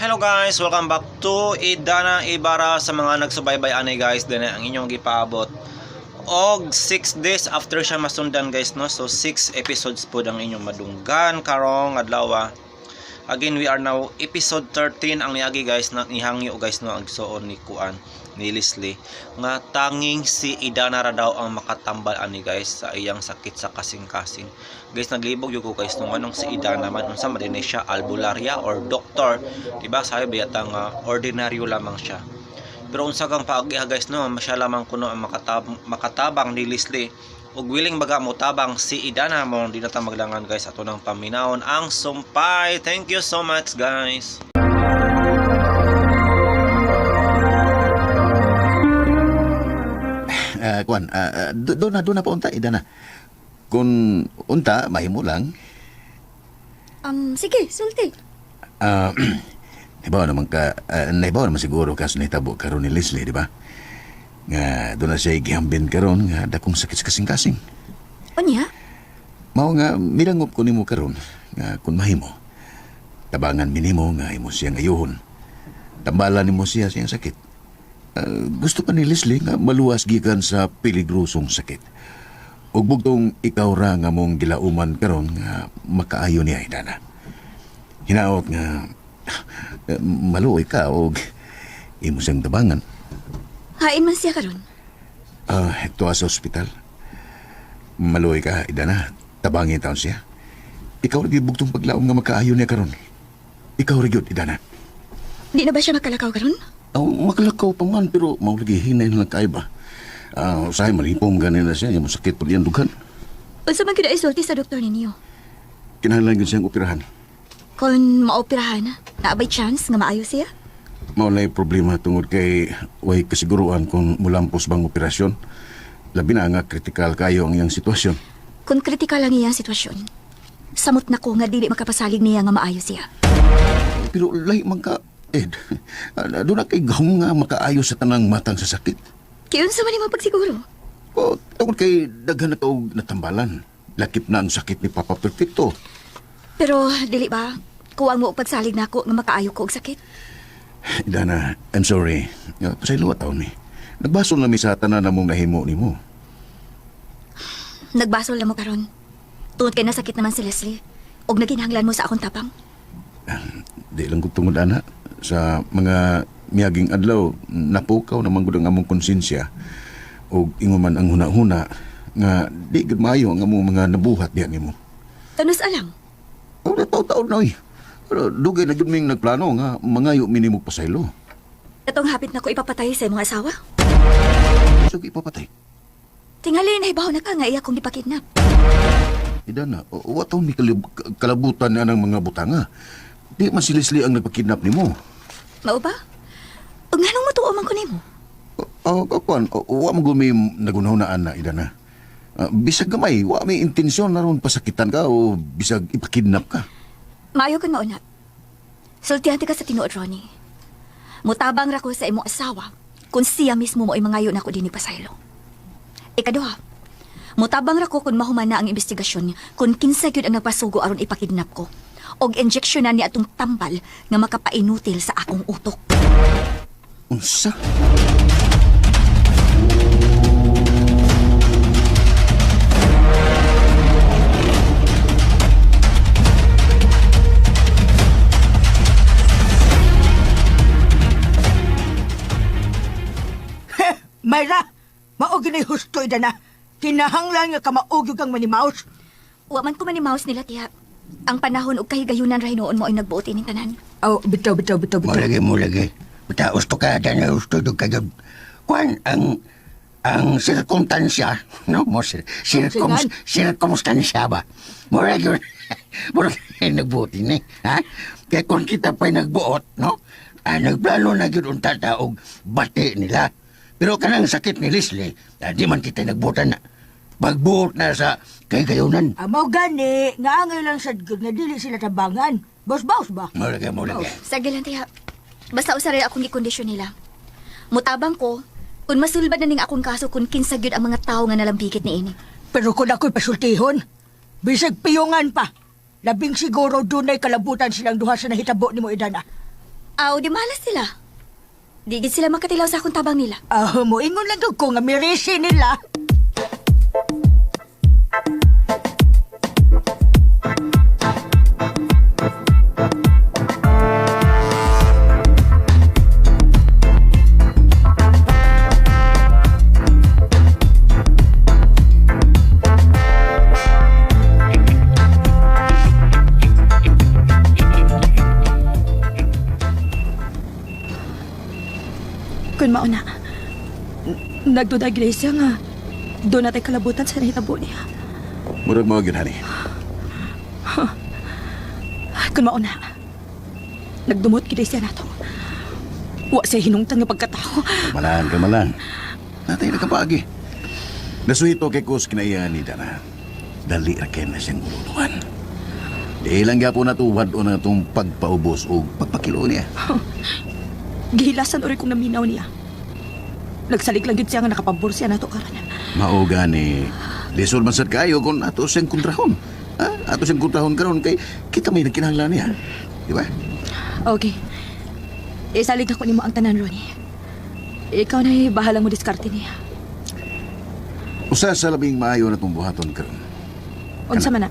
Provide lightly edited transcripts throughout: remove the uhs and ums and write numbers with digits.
Hello guys, welcome back to Idana Ibarra. Sa mga nagsubaybay ani guys, din ang inyong gipaabot og 6 days after siya masundan guys, no. So 6 episodes po ang inyong madunggan karong adlaw. Again, we are now episode 13 ang niagi guys, na nihangyo guys, no, ang suon ni Kuan ni Leslie nga tanging si Idana ra daw ang makatambal ani guys sa iyang sakit sa kasing-kasing. Guys, naglibog yung ko guys nung anong si Idana man unsa man din siya, albularia or doktor, diba? Sabi biyata nga ordinaryo lamang siya. Pero unsa kang paagiha guys, no, masya lamang kuno ang makatabang ni Leslie ug willing baga mo tabang si Idana mo di na ta maglangan guys ato nang paminawon ang sumpay. Thank you so much guys. Kuan, doon na pa unta, Idana. Kung unta, mahimo lang. Sige, sulti. Naibaw naman siguro kas nahitabo karon ni Leslie, di ba? Nga doon na siya gihambin karon nga dakong sakit sa kasing-kasing. Unya? Mao nga milangop ko nimo karon nga kung mahimo. Tabangan minimo nga imo siyang ayuhon. Tambalan nimo siya siyang sakit. Gusto pa ni Leslie nga maluwas gikan sa peligrosong sakit. Ug bugtong ikaw ra nga mong gilauman karon nga makaayo ni Idana. Hinaot nga maluoy ka og imo siyang tabangan. Hain man siya karon. Ito sa ospital. Maluoy ka, Idana. Tabangin taon siya. Ikaw rin bugtong paglaom nga makaayo niya karon. Ikaw rin yun, Idana. Di na ba siya makalakaw karon? Makalakaw pa man, pero maulagi hinay na kaiba. Usahay, malipom ganin na siya. Yung sakit po diyan dughan. Unsa man gyud isulti sa doktor ninyo? Kinahanglan yun siyang operahan. Kung maoperahan, naabay chance nga maayo siya? Maulay problema tungod kay way kasiguruan kung mulampos bang operasyon. Labi na nga kritikal kayo ang iyang sitwasyon. Kung kritikal ang iyang sitwasyon, samot na ko nga dili makapasalig niya nga maayo siya. Pero lay man ka, Ed. Doon na kay gahong nga makaayo sa tanang matang sa sakit. Kiyon sa man mo pagsiguro? O, tungod kay daghan na taog natambalan. Lakip na ang sakit ni Papa Perfecto. Pero dili ba, kuwang mo pagsalig na ako nga makaayo ko og sakit? Idana, I'm sorry. Pasaylo taon ni. Nagbasol na mi sa tanan na mong nahimo ni mo. Nagbasol na mo karon. Tungod kay nasakit naman si Leslie. Og naginhanglan mo sa akong tapang. Di lang ko tungod, ana. Sa mga miyaging adlaw, napukaw naman gud ang among konsensya. O inguman ang huna-huna nga di gud maayo ang among mga nabuhat diyan nimo. Tanus alang. Taon na oy. Pero dugay na gud ming nagplano nga mangayo minimo pasaylo. Katong hapit na ko ipapatay sa imong asawa. So ipapatay. Tingali na ibaw na ka nga iya kong ipakidnap. Idana, wa taon mi kalabutan na ng mga butanga. Di man si Leslie ang nagpakidnap nimo. Mao ba? Ug nganong matuo man ko nimo? Kakuan, wa mo gumi nagunahunaan na, Idana. Bisag gamay, wa may intensyon na ron pasakitan ka o bisag ipakidnap ka. Maayo kang mauna. Sultihan ka sa tinuod, Ronnie. Mutabang ra ko sa imong asawa kung siya mismo mo ay mangayo na ko din ni Pasaylo. Ikaduha, mutabang ra ko kung mahuman na ang investigasyon kung kinsa gyud ang nagpasugo aron ipakidnap ko og injeksyonan ni atong tambal nga makapainutil sa akong utok. Unsa? Mayra, maogi na husto Idana. Kinahanglan nga ka maogi kang manimaos. Wa man ko manimaos nila, tiya. Ang panahon og kahigayunan ra hinuon mo ay nagbuot ining tanan. Oh, bitaw. Mo lagi. Bita, gusto ka, dana gusto do ka gab. Kuan, ang sirkumstansya, no? Sirkumstansya ba? Mo lagi, nagbuoti ni, ha? Kaya kung kita pa'y nagbuot, no? Nagplano na yun unta taog bati nila. Pero kanang sakit ni Leslie, di man kita nagbuotan na. Pagbuot na sa kay-gayunan. Amaw gani, nga angay lang sa good nga dili sila tabangan. Baus-baus ba? Mo lagi. Sige lang, tiya. Basta usaray akong gikondisyon nila. Mutabang ko, kung masulbad na ning akong kaso kung kinsa gyud ang mga tao nga nalambigit ni ini. Pero kung ako'y pasultihon, bisag piyungan pa. Labing siguro dunay kalabutan silang duha sa nahitabo ni mo, Idana. Aw, di malas sila. Di gid sila makatilaw sa akong tabang nila. Moingon lang ko nga mirisi nila. Kun mauna, nagduda iglesia nga doon natin kalabutan sa nahitabo niya. Murag mo yun, honey. Kun mauna, nagdumot iglesia nato. Wa siya hinungtan nga pagkatao. Kamalan. Natay na kapagi. Nasuhito kay Kus kinaiya ni Dana. Dali ra kay na siyang ululuhan. Di lang po natuwad o na itong pagpaubos o pagpakilo niya. Gihilasan uri kong naminaw niya. Nagsalig lang yun siya nga nakapabor siya nato karan. Mauga ni lisod man sad kayo kung ato siyang kontrahon. Ato siyang kontrahon karon kay kita may nagkinahanglan niya. Di ba? Okay. Isalig ako nimo ang tanan, Ronnie. Ikaw na bahala mo diskarte niya. Usa sa labing maayo na itong buhaton karon. Unsa man na?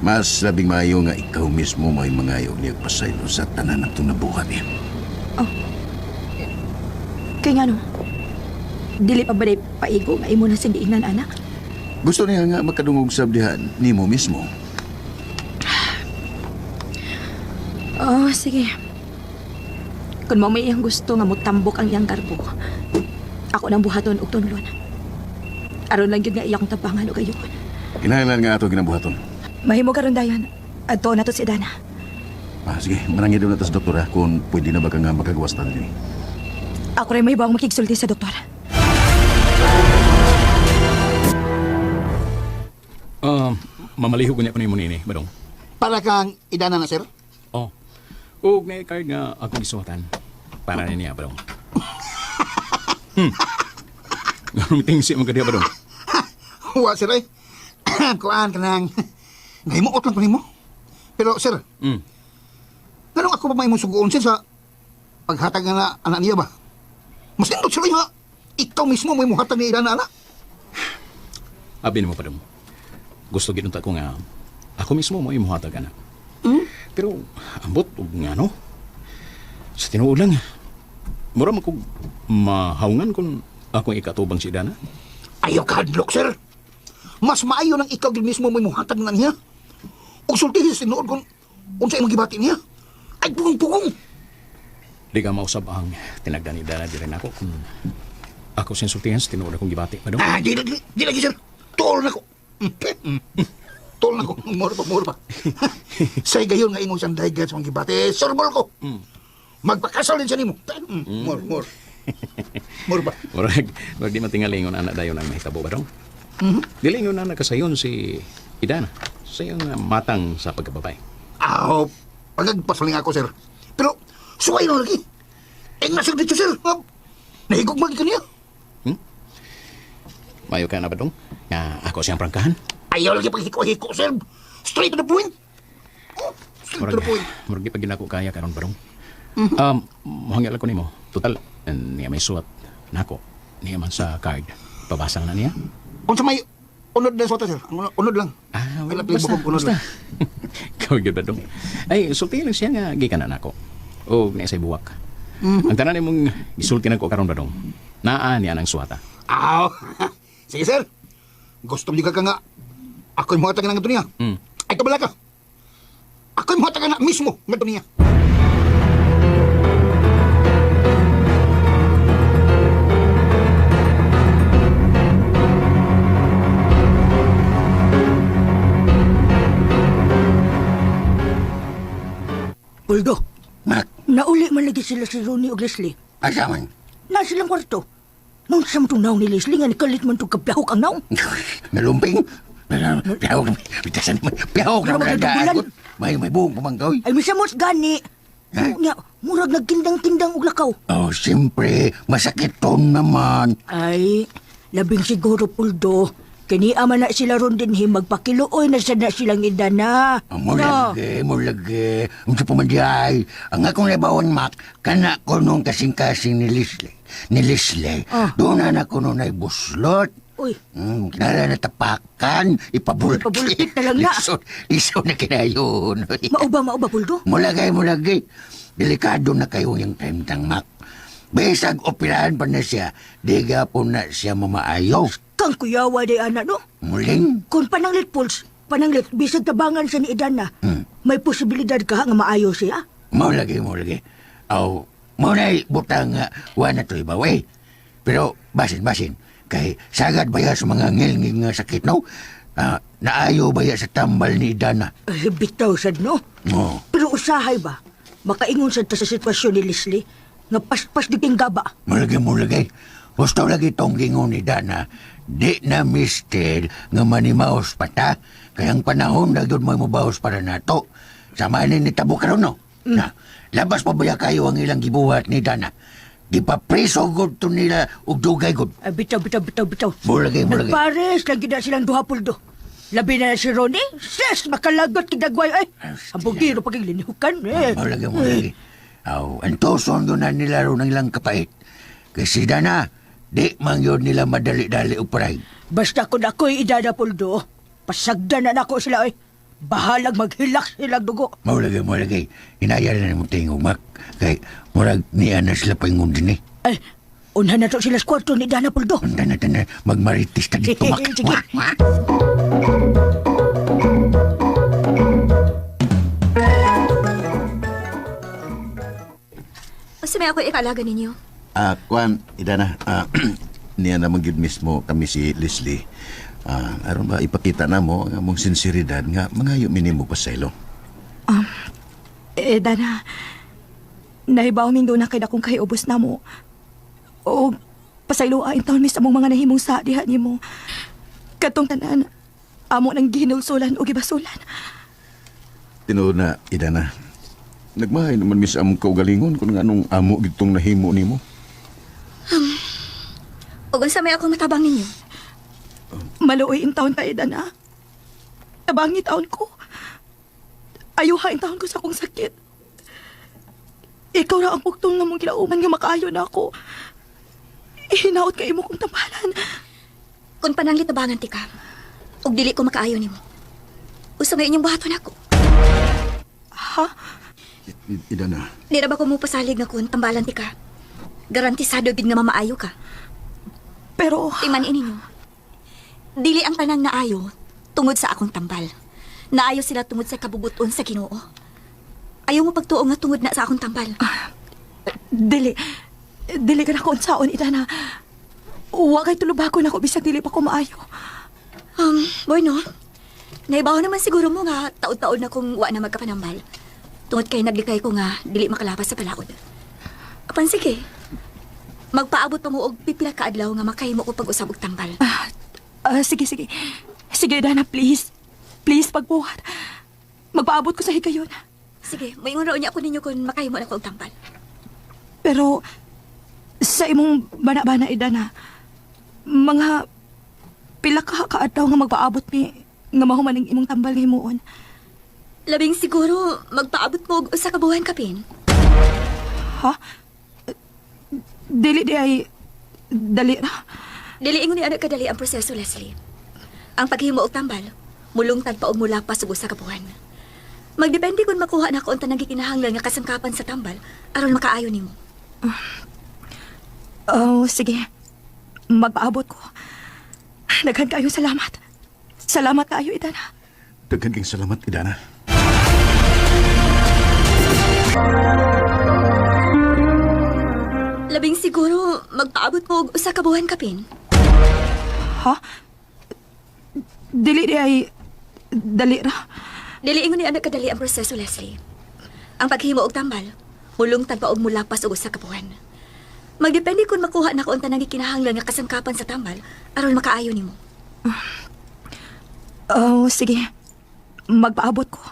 Mas labing maayo nga ikaw mismo may mangayo niya pasaylo sa tanan ng itong nabuhat niya. Kaya nga no, dili pa ba day paigo nga imo na sindiinan, anak? Gusto niya nga makadungog sa abdihan ni mo mismo. Oh, sige. Kung mo may iyang gusto nga mutambok ang iyang garbo, ako nang buhaton og tunlon. Aron lang yun nga iyang tabangan o gayon. Kinahanglan nga ato ginabuhaton. Mahimo karon dayon, adto na to si Dana. Sige, manangin doon na sa doktora kung pwede na ba ka nga makagawas tayo din. Ako rin may ibang makigsulti sa doktor. Mamalihog niya ko ni mo nini, Badong. Para kang idana na, sir? Oh. Ug na card nga akong isuwatan. Para niya, Badong. Ngarumiting si mga kadiya, Badong. Wa, sir, eh. Kuhaan ka nang... Nahimuot lang ko nimo. Pero, sir, ganun ako pa may sugoon, sir, sa paghatag nga na anak niya ba? Mas nindot sila nga, ikaw mismo may muhatag ni idana, anak. Abi mo, Badong. Gusto ginunta ko nga, ako mismo mo imuhatag, anak. Pero, ambot, ug nga, no? Sa tinuod lang, mura mo kong mahaungan kung ako ikatubang si Dana. Ayaw ka hadlok, sir. Mas maayo nang ikaw din mismo may muhatag na niya. O sultihin sa tinuod kung unsay magibati niya. Ay, pugong-pugong. Di ka mausap ang tinagdan ni Dana di rin ako kung ako sinsultihan sa tinuod akong gibati, Badong. Di lagi, sir. Tuol na ko. Tuol na ko. Mura pa. Say gayon nga ingon siyang dahigan sa mga gibati. Sorbol ko. Magpakasal din siya ni mo. Mura pa. Wag di matingalingon anak dayon ang mahitabo, Badong. Dilingon na nakasayon si Idana sa iyong matang sa pagkababay. Pagagpasaling ako, sir. Pero, suway na lagi. Nasag dito, sir. Nahigog magi ka niya. Mayo ka na, Badong? Nga ako siyang prangkahan? Ayaw lagi paghiko-hiko, sir. Straight to the point. Straight to the point. Murag di pa ginako kaya karon, Badong. Mahangil ako nimo. Total, niya may suwat nako. Niya man sa card. Pabasa na niya. Kung sa may unod na suwata, sir. Unod lang. Wala, basta. unod lang. Kawag Badong. Ay, sulti lang siya nga gikan na nako. O, niya say buwak. Ang tanan mong isulti na ko karon, Badong. Naa niya ng suwata. Sige, sir. Gusto mo ka nga. Ako'y muhatag na nga ito niya. Ay, kabala ka. Ako'y muhatag na mismo nga ito niya. Puldo, Mak, nauli man lagi sila si Ronnie o Leslie. asa man? Na silang kwarto. Nung siyam itong naong ni Leslie nga nikalit man itong kapyahok ang naong. Nalumping. Piyahok na. Bitasan naman. Piyahok na. Pero magkagagulan. May buong pumanggaw. Ay, misamot gani. Nga, murag nagkindang-kindang og lakaw. Siyempre. Masakit ton naman. Ay, labing siguro, Puldo. Kini ama na sila ron din magpakiluoy na sana silang idana. Mo lagi. Unsa pa man diay. Ang akong nabawon, Mac, kana ko nung kasing-kasing ni Leslie. Doon na ko nung naibuslot. Uy, Kinala na tapakan, ipabulkit. Ipabulkit na lang na. Liso na kinayon. mauba, Puldo. Mulagay. Delikado na kayo yung time tang, Mac. Besag operahan pa na siya, diga po na siya mamaayaw. Kang kuyawa day ana, no? Muling, Kung pananglit, Puls, bisag tabangan sa ni Idana, may posibilidad ka nga maayo siya? maulagi. Aw, maunay butang nga, wala to ibaway. Pero, basin. Kay sagad baya sa mga ngilnging nga sakit, no? Naayo baya sa tambal ni Idana. Bitaw sad, no? Oo. Pero usahay ba? Makaingon sad ta sa sitwasyon ni Leslie, nga paspas di king gaba. Mulagay. Gusto lagi tong gingon ni Dana, di na mister nga manimaos pa ta. Kayang panahon na yun mo mabaos para nato. Samanin ni Tabo karon, no? Na, labas pa baya kayo ang ilang gibuhat ni Dana. Di pa preso gud to nila ug dugay gud. Bitaw. Mulagay. Nagpares lang gina silang duha, Puldo. Labi na si Ronnie, ses, makalagot kidagway ay. Ang bugiro pagiglinihukan, eh. Mulagay. Aw, antoson doon na nila ron ang ilang kapait. Kasi Dana, di man yun nila madali-dali uparay. Basta kung ako'y idada, Puldo, pasagdan na ako sila, ay. Bahalag maghilak silang dugo. Mulagay. Inaya na mo tingog, Mac. Kay, murag niya na sila paingon din eh. Ay, unhan na to sila sa kwarto ni Dana, Puldo. Tanda, magmaritis ta dito, Mac. Sige. Basta may ako ikalaga ninyo. Kwan, Idana, niya naman yun mismo kami si Leslie. Aron ba ipakita na mo ang among sinseridad nga mangayo minimo pasaylo. Dana, nahibaw ming doon na kay dakong kay ubos na mo. O, pasayloain taon mis among mga nahimong sa diha ni mo. Katong tanan, amo nang ginulsulan o gibasulan. Tinuod na, Idana. Nagmahay naman mis among kaugalingon kung anong amo gitong nahimo nimo. O sa may akong matabang ninyo. Maluoy in taon tayo, Dana. Tabangi taon ko. Ayuha in taon ko sa akong sakit. Ikaw na ang puktong na mong kilauman nga makaayo na ako. Ihinaot kayo mo kong tambalan. Kung pananglit tabangan ti ka, ug dili ko makaayo nimo. Usa may inyong buhaton ako. Ha? Idana, Dira ba ko mo pasalig nga kun tambalan ti ka? Garantisado gid nga mamaayo ka. Pero, Tingnan ininyo. Dili ang tanang naayo tungod sa akong tambal. Naayo sila tungod sa kabubuton sa Ginoo. Ayaw mo pagtuo nga tungod na sa akong tambal. dili ka na kaunsaon, Idana. Huwag kay tulubako na ko bisag dili pa ko maayo. Bueno, naibaw naman siguro mo nga taod-taod na kung wa na magkapanambal. Tungod kay naglikay ko nga dili makalapas sa palaod. Apan sige, magpaabot pa mo og pipila ka adlaw nga makahimo ko pag-usab og tambal. Sige. Sige, Dana, please. Please, pagbuhat. Magpaabot ko sa higayon. Sige, maingon raw niya ako ninyo kung makahimo na ko og tambal. Pero, sa imong bana-bana, Idana, mga pila ka kaadlaw nga magpaabot mi nga mahuman ang imong tambal nga himuon. Labing siguro magpaabot mo og usa ka buwan kapin. Ha? Dili di ay... Dali na. Dili ingon ni ana kadali ang proseso, Leslie. Ang paghimo og tambal, mulungtad pa og mulapas og usa ka buwan. Magdepende kung makuha na ko unta nang gikinahanglan nga kasangkapan sa tambal aron makaayo nimo. Oh, sige. Magpaabot ko. Daghan kayo salamat. Salamat kayo, Idana. daghan kang salamat, Idana. Labing siguro magpaabot mo og usa ka buwan kapin. Ha? Dili di ay... Dali ra. Dili ingon ni ana kadali ang proseso, Leslie. Ang paghimo og tambal, mulungtad pa og mulapas og usa ka buwan. Magdepende kung makuha na ko unta nang gikinahanglan nga kasangkapan sa tambal aron makaayo nimo. Oh, sige. Magpaabot ko.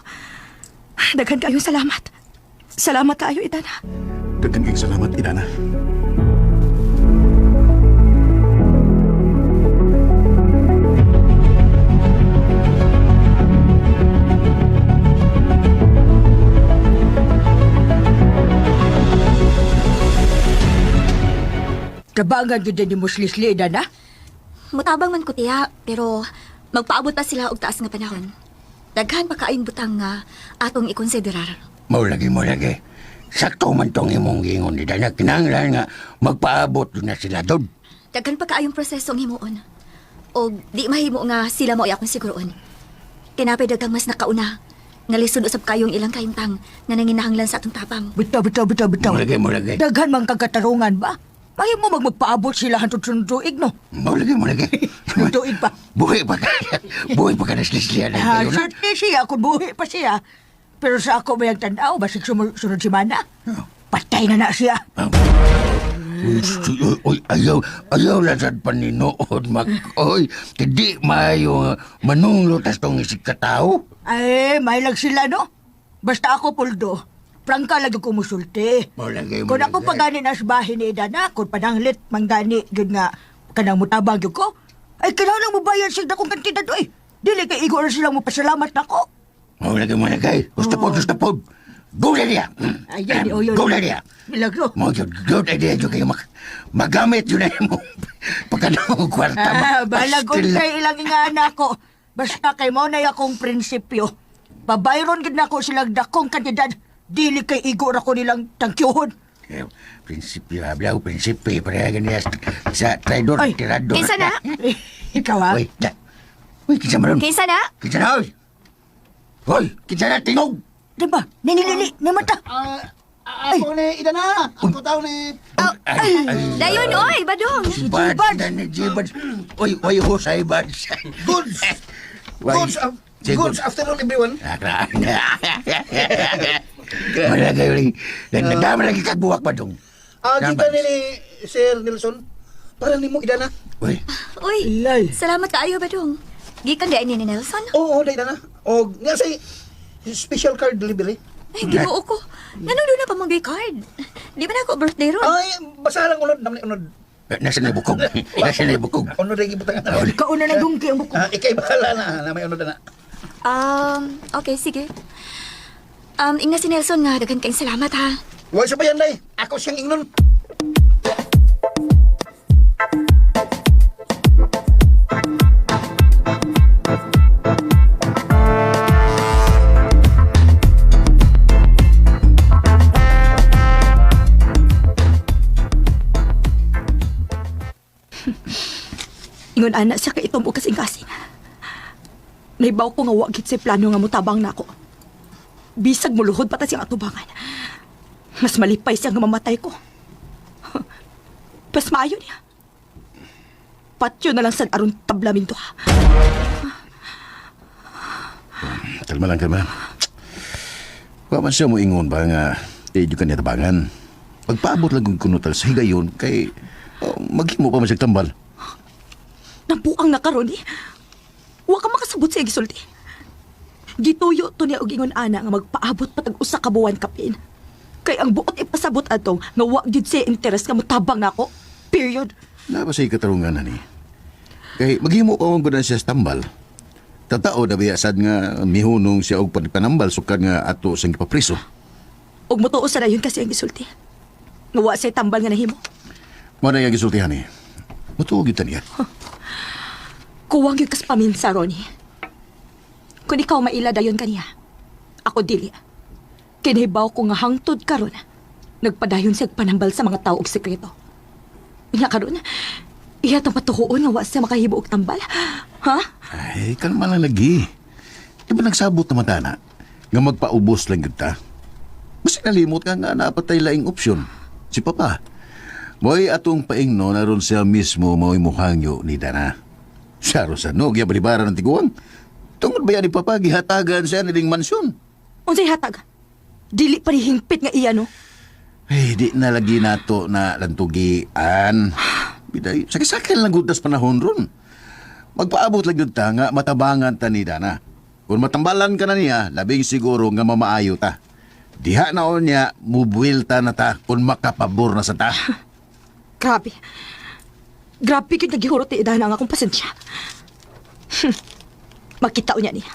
Daghan kayo salamat. Salamat kayo, Idana. Daghan kang salamat, Idana. Tabangan yun din ni Muslisli, Dana. Mutabang man ko tiya, pero magpaabot pa sila og taas nga panahon. Daghan pa kaayong butang nga atong ikonsiderar. Mo lagi. Sakto man tong imong gingon ni Dana. Kinahanglan nga magpaabot na sila doon. Daghan pa kaayong prosesong himuon. O di mahimo nga sila mo akong siguroon. Kinapay daghang mas nakauna. Nga lisod usab kayong ilang kayumtang nga nanginahanglan sa atong tapang. Bitaw. Mo lagi. Daghan man kang katarungan ba? Mahimo magpaabot sila hantod sunduig, no? Mo lagi. Sunduig pa. Buhay pa ka na slislihan. Ah, certainly siya, kung buhi pa siya. Pero sa ako may tanaw, basig sunod si Mana. Patay na siya. Uy, ayaw lasad paninood, Oy, hindi maayo manunglotas tong isig katao. Ay, may lang sila, no? Basta ako, Puldo. Prangka lagi ko musulti. Mo lagi. Kung ako pagani na sa bahay ni Dana, kung pananglit, manggani, yun nga, kanang mutabag yun ko, ay kailangan mo bayad siya na kong kantidad, oy. Dili kay igo na silang mo pasalamat na ko. Mo lagi. Gusto po. Go na niya. Ayan, yun. Go na niya. Milagro. Mo yun, good idea yun kayo magamit yun na mo. Pagkano kwarta. Balagon kay ilang ingana ko. Basta kay mo na akong prinsipyo. Babayron gid na ko silang dakong kantidad. Dili kay igo ra ko nilang tangkyuhon. Prinsipyo, hablaw, prinsipyo. Pareha ganyan sa traidor, Ay, tirador. Kinsa na? Ikaw ha? Uy, kinsa maron. Kinsa na? Kinsa na, oy. Hoy, kinsa na, tingog. Diba? Nilili, ni mata. Ako ni Ida na. Ako tao ni... Dayon, oy, badong. Jibad na ni Jibad. Uy, husay, bad. Goods. Goods afternoon, everyone. Wala kayo rin. Nagdama lagi kagbuwak pa dong. Kita ni Sir Nelson. Para ni mo, Ida na. Uy, Uy, Ilay. salamat kaayo, badong. Gikan di ni Nelson? Oo, Ida na. O, nga say, special card delivery. Ay, gibuo ko. Nanudo na pa magay card. Di ba na ako birthday ron? Ay, basa lang unod. Naman unod. nasa na bukog. Nasa na bukog. Unod rin ibutangan na. Kauna na dungki ang buko. Ikay bahala na. May unod na. Okay, sige. Ingna si Nelson nga, daghan kayong salamat ha. Huwag siya ba yan, Day? Ako siyang ingnon. Ingon ana siya kay itong kasing-kasing. Naibaw ko nga wagit sa plano nga mutabang na ako. Bisag muluhod pata siyang atubangan. Mas malipay siya nga mamatay ko. Pas maayo niya. Patyo na lang sa aron tablamin to ha. Kalma. Wa man siya mo ingon ba nga medyo ka niya tabangan. Pagpaabot lang kung kunutal sa higayon kay maghimo pa masyag tambal. Nabuang na karon eh. Wa ka makasabot sa gisulti. Gituyo to niya og ingon ana nga magpaabot patag usa ka buwan kapin. Kay ang buot ipasabot atong nga wa gyud sa interes nga motabang nako. Period. Na ba siya katarungan na ni? Kay maghimo pa mong gudan siya sa tambal. Tatao na biyasad nga mihunong siya og panambal sukad nga ato sang ipapriso. Og motuo sa dayon kasi ang gisulti. Nga wa say tambal nga nahimo. Mo na yung gisultihan ni. Mutuog yun niya. Kuwang yung kas paminsa, Ronnie. Kung ikaw maila dayon kaniya, ako dili. Kinahibaw ko nga hangtod karon. Nagpadayon siya panambal sa mga tao og sekreto. Unya karon, iya tang patuhuon nga wa siya makahibo og tambal. Ha? Ay, kalma lang lagi. Di ba nagsabot naman tana? Nga magpaubos lang yun ta? Mas nalimot ka nga napatay laing opsyon. Si Papa. Mo'y atong paingno na ron siya mismo mo'y muhangyo ni Dana. Siya ron sa nog, balibara ng tiguang. Tungod ba yan ni Papa, gihatagan siya niling mansyon? Unsay hatag? Dili pa ni hingpit nga iya, no? Ay, di na lagi nato na lantugian. Biday, sakit-sakit lang gudas panahon ron. Magpaabot lang yun ta nga matabangan ta ni Dana. Kung matambalan ka na niya, labing siguro nga mamaayo ta. Diha na o niya, mubuwilta na ta kung makapabor na sa ta. Grabe. Grabe kyung nagihurot ni Ida na nga akong pasensya. Makita niya niya.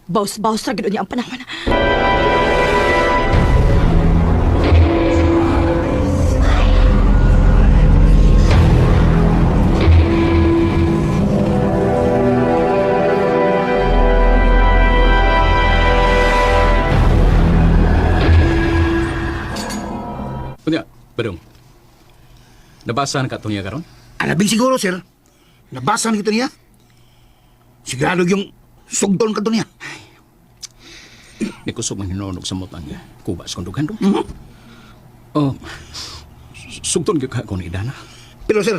Baus-baus na gano'n niya ang panahon. Kunya, Badong. Nabasa na ka ito niya karon? Alabing siguro, sir. Nabasa na ito niya. Sigurado yung sugdon ka ito niya. Di kusog man hinunog sa mutang niya. Kubas kong dugan dong. Mhm. Oh, sugton ka ko ni Dana. Pero, sir,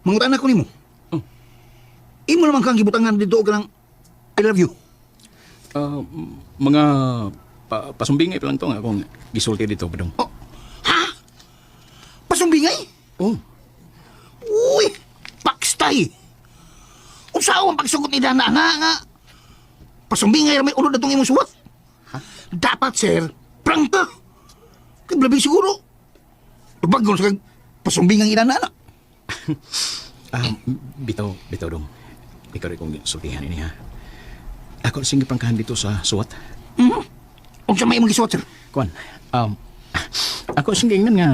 mangutan ako ni mo. Oh. Imo naman kang gibutangan dito ka ng I love you. Mga pasumbingay pa lang to nga akong gisulti dito, Badong. Oh, ha? Pasumbingay? Oh, Uy, pakstay. Usaw ang pagsugot ni Dana nga. Pasumbingay may ulod na itong imong suwat. Dapat, sir, prank ka. Kaya labing siguro. Bagon sa pasumbingay ni Dana. bitaw dong. Ikaw rin kong sultihan ini ha. Ako sige prangkahan dito sa suwat. Kung siya may imong gisuwat, sir. Kuan, ako sige ingnan nga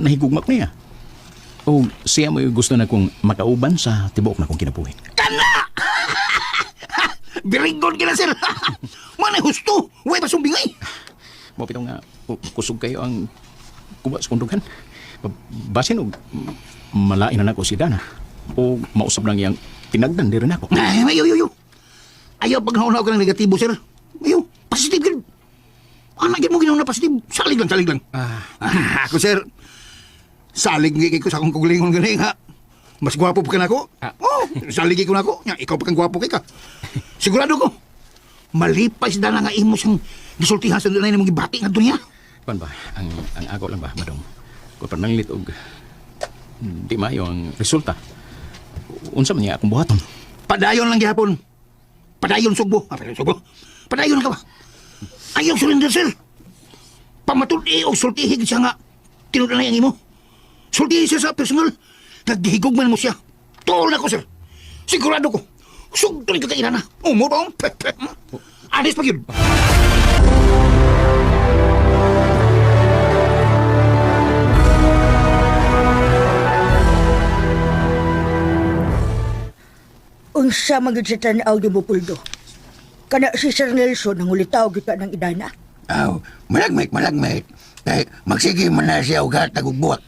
nahigugmak niya. O siya mo gusto na kong makauban sa tibok na kong kinabuhi. Kana! Birigon ka na, sir. Manay husto. Huwag pasumbingay. Mapitaw nga, kusog kayo ang kubas kundugan. Basin og malain na nako si Dana. O mausap lang yang tinagdan di rin ako. Ay, mayo. Ayaw pag nauna ko ng negatibo, sir. Mayo, positive ka. Anak mo ginawa na positive. Salig lang. Ako, sir. Salig nga ko sa akong kugulingon galing, ha? Mas gwapo pa ka na ako? Oh, salig ko na ako. Nga, ikaw pa kang gwapo kay ka. Sigurado ko. Malipay si Dana nga imo siyang gisultihan sa dunay mong gibati nga dunya. Kuan ba, ang ako lang ba, Madong? Kung pananglit og di mayo ang resulta. Unsa man niya akong buhaton? Padayon lang gihapon. Padayon sugbo. Padayon ka ba? Ayaw surrender, sir. Pamatuli o sultihig siya nga. Tinudan na yung imo. Sultihig siya sa personal. Naghihigog man mo siya. Tuol na ko, sir. Sigurado ko. Sugtuli ka kaina na. Umurong. Anis pag yun. Unsa magid sa tanaw di mo, Puldo? Kana si Sir Nelson ang ulitaw kita ng idana. Aw, malagmay. Kay magsige man na siya og hatag og buwak.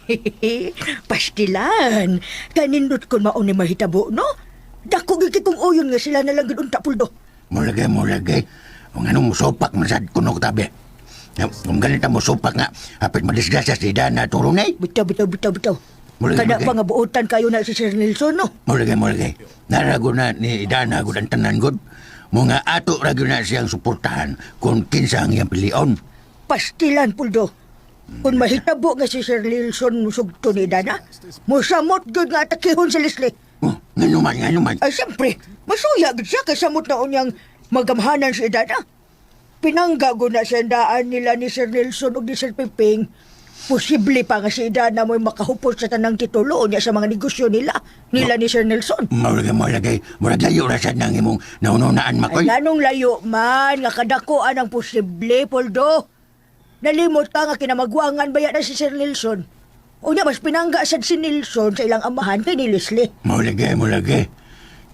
Pastilan. Kanindot ko mauni mahitabo, no? Dako gigi kong uyon nga sila na lang gid unta, Puldo. Mulagay. Kung anong musopak masad kuno ko tabi. Kung ganito musopak nga, hapit madisgrasya si Dana turunay. Bitaw. Mulagay, Kana mulagay. pa nga buotan kayo na si Sir Nelson, no? Mulagay. Narago na ni Dana gud ang tanan gud. Mga ato ra gyud na siyang suportahan kung kinsa ang iyang pilion. Pastilan, Puldo. Kung mahitabo nga si Sir Nelson musugto ni Dana, musamot gud nga atakihon si Leslie. Oh, nganuman. Ay, siyempre, masuya gud siya kasamot na unyang magamhanan si Dana. Pinanggago na sa daan nila ni Sir Nelson o ni Sir Piping. Posible pa nga si Dana mo'y makahupos sa tanang titulo niya sa mga negosyo nila ni Sir Nelson. Mulagay. Mulagayo ra sad nang imong naununaan Ay, makoy. nanong layo man, nga kadakuan ang posible, Poldo. Nalimot ka nga kinamagwangan baya na si Sir Nelson. O niya, mas pinangga sad si Nelson sa ilang amahan kay ni Leslie. Mulagay.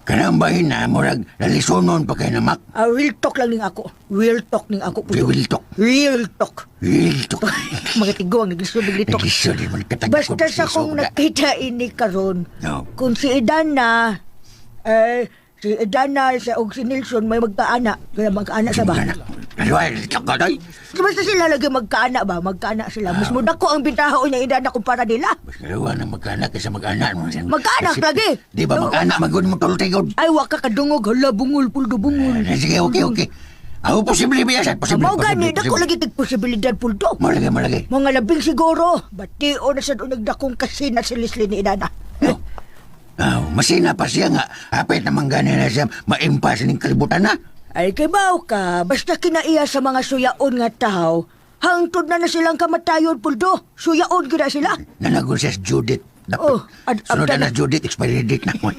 Kanang bahin na, murag nalisonon pa kay namak. Real talk lang ning ako. Real talk ning ako, Poldo. Real talk. Real talk. Hiltok. Mga tiguang naglisod tok. Nagisod mo katag. Basta sa kung nakita ini karon, No. kung si Idana, si Idana sa og si Nelson may magkaana, kaya magkaana sa ba? Alway, ka day. Basta sila lagi magkaana ba? Magkaana sila. Mas dako ang bintaho niya Idana kumpara nila. Mas kalawa na magkaanak kaysa mag-anak mo. Magkaanak lagi. Di ba mag-anak magod mo tultigod? Ay, waka ka dungog. Hala, bungol, Puldo, bungol. Sige, okay. Ako, posible ba yan? Posible. Mau gani, dako lagi tig-posibilidad, Puldo. Malagay. Mga labing siguro. Batio na sa nagdakong kasina si Leslie ni Idana. No. Masina pa siya nga. Hapit naman gani na siya maimpas ng kalibutan na. Ay, kibaw ka. Basta kinaiya sa mga suyaon nga tao, hangtod na silang kamatayon, Puldo. Suyaon gina sila. Nanagon siya sa Judith. Oh, Sunod abda na Judith, expiry date na mo.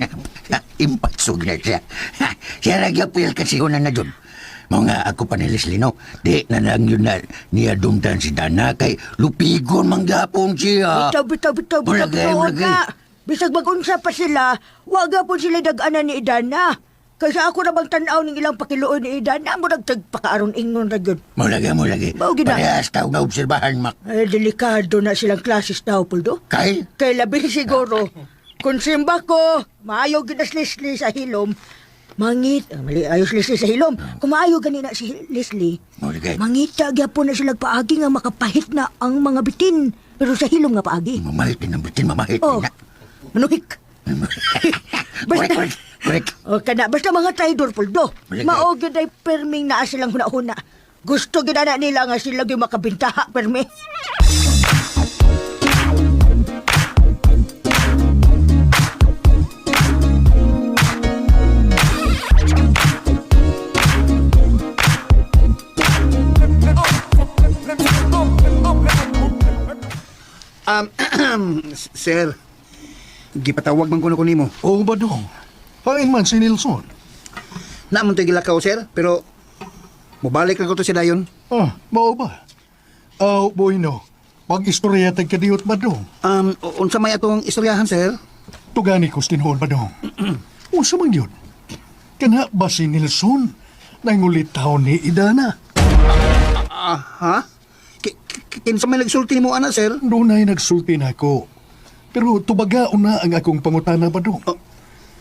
Impatsog na siya. Siya nagyapil kasi unan na dun. Mga ako pa ni Leslie, no? Di na lang yun na niya dumdan si Dana kay lupigon manggapon siya. Bitaw. Mulagay. Bisag mag-unsa pa sila, waga po sila dag-ana ni Idana. Kaysa ako na bang tanaw ng ilang pakiluoy ni Idana, mo nagtagpakaaron ingon na yun. Mo lagi. Mao gid na. Parehas tao nga obserbahan, Mac. Ay, delikado na silang klases daw, Puldo. Kay? Kay labi siguro, kung simba ko, maayo ginaslisli sa hilom, mali, ayos Leslie sa hilom. Kung maayo ganina si Leslie, Mo lagi. mangita gyapon na sila paagi nga makapahit na ang mga bitin. Pero sa hilom nga paagi. Mamahit din ang bitin, mamahit Oh, din na. manuhik. Correct. O kana, basta mga traidor, Puldo. Malagay. Maogid ay perming naa silang huna-huna. Gusto ginana nila nga sila yung makabintaha, permi. Sir, gipatawag man ko na nimo. Oo ba dong? Hain man si Nilson. Naman tayo gilakaw, sir, pero mubalik na ko to si Dayon. Mao ba? Boy no. Pag-istorya tag kadiyot ba dong? Unsa may atong istoryahan, sir? Tugani ko tinuod ba dong? Unsa man yun? Kana ba si Nilson? Nangulit taon ni Idana? Ha? Kinsa may nagsulti mo, ana, sir? Doon ay nagsulti na ako. Pero tubaga una ang akong pangutana ba dong?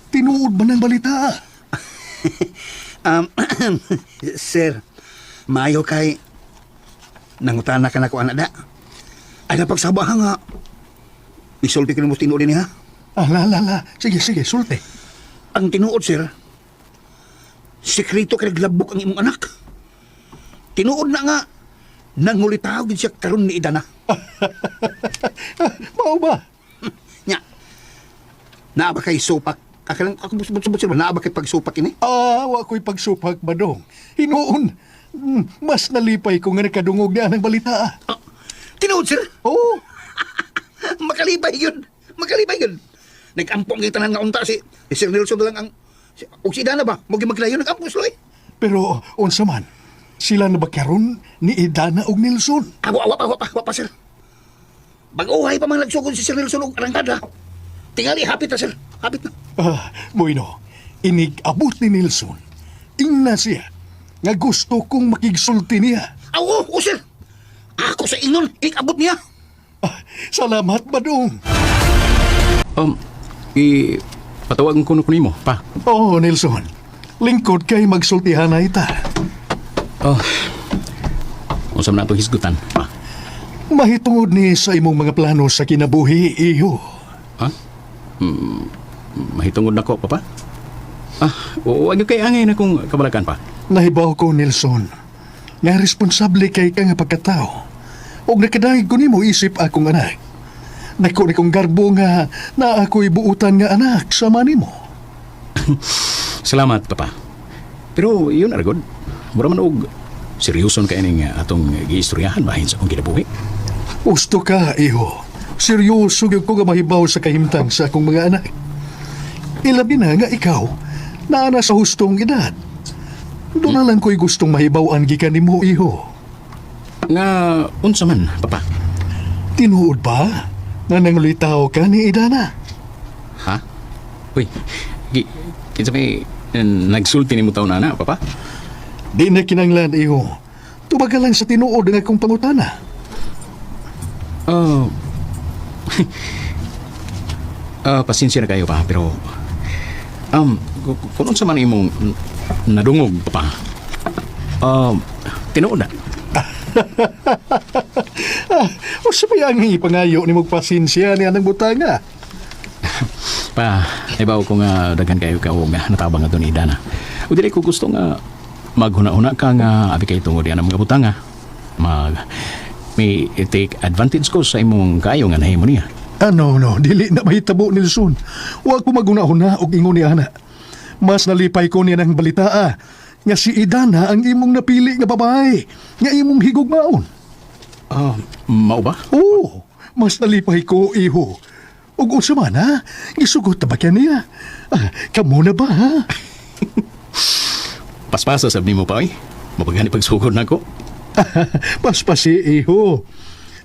Tinuod ba ng balita? Sir, maayo kay nangutana ka na ko, ana, da. Ay napagsabahan nga. Isulti ko na mo tinuod niya, ha? La. Sige, sulti. Ang tinuod, sir, sekreto kay naglabok ang imong anak. Tinuod na nga, nangulitaw din siya karon ni Idana. Mao ba? Nya, naaba kay supak. Ako sila, naaba kay pagsupak ini. Wa ko'y pagsupak ba dong? Hinuon. Mas nalipay ko nga nakadungog niya ng balita. Tinuod, sir. Oo. Makalibay yun. Nag-ampong kita nga unta si Sir Nelson lang ang... O si Idana ba? Mugi maglayo, nag-ampong sila eh. Pero unsa man, sila na ba karon ni Idana og Nilson? Awa pa, sir. Bag-uhay pa man nagsugod si Sir Nelson og arangkada. Tingali, hapit na, sir. Hapit na. Bueno, inig-abot ni Nilson. Ingna siya nga gusto kong makigsulti niya. O, sir. Ako sa ingon, ikabot niya. Salamat ba dong? Patawagan ko na nimo, pa. Oo, Nilson. Lingkod kay magsultihan na ita. Usam na itong hisgutan, pa. Mahitungod ni sa imong mga plano sa kinabuhi, iyo. Ha? Mahitungod na ko, papa? Huwag kay angay na kong kabalakan, pa. Nahibaw ko, Nilson, nga responsable kay ka nga pagkatao. Og nakadahig ko nimo isip akong anak. Nako ni kong garbo nga na ako'y buutan nga anak sama nimo. Salamat, papa. Pero yun, Argod, mura man og seryoson ka ining atong giistoryahan bahin sa akong kinabuhi. Gusto ka, iho. Seryoso gyud ko nga mahibaw sa kahimtang sa akong mga anak. Ilabi na nga ikaw, naana sa hustong edad. Doon na lang ko'y gustong mahibawan gikan nimo, iho. Nga, unsa man, papa? Tinuod ba na nangulitaw ka ni Idana? Ha? Uy, kinsa may nagsulti ni mo taon na, papa? Di na kinanglan, iho. Tubaga lang sa tinuod ng akong pangutana. Pasensya na kayo, pa, pero kung unsa man imong nadungog, papa, tinuod na. O sabay ang ipangayo ni magpasensya niya ng butanga. Pa, ibaw ko nga daghan kayo ka o nga natabang nga doon ni Idana. O dili ko gusto nga maghuna-huna ka nga abi kay tungod yan ang mga butanga. May take advantage ko sa imong kayo nga nahimo niya. No, dili na mahitabo ni Luzon. Huwag ko maguna-una og ingon ni Ana. Mas nalipay ko niya ng balita nga si Idana ang imong napili nga babae, nga imong higugmaon. Mao ba? Oo, mas nalipay ko, iho. Ug unsa man, ha? Gisugot na ba kaya niya? Kamo na ba, ha? Paspasa sabi mo pa, oy. Mapagani pagsugod na ko. Paspasi, iho.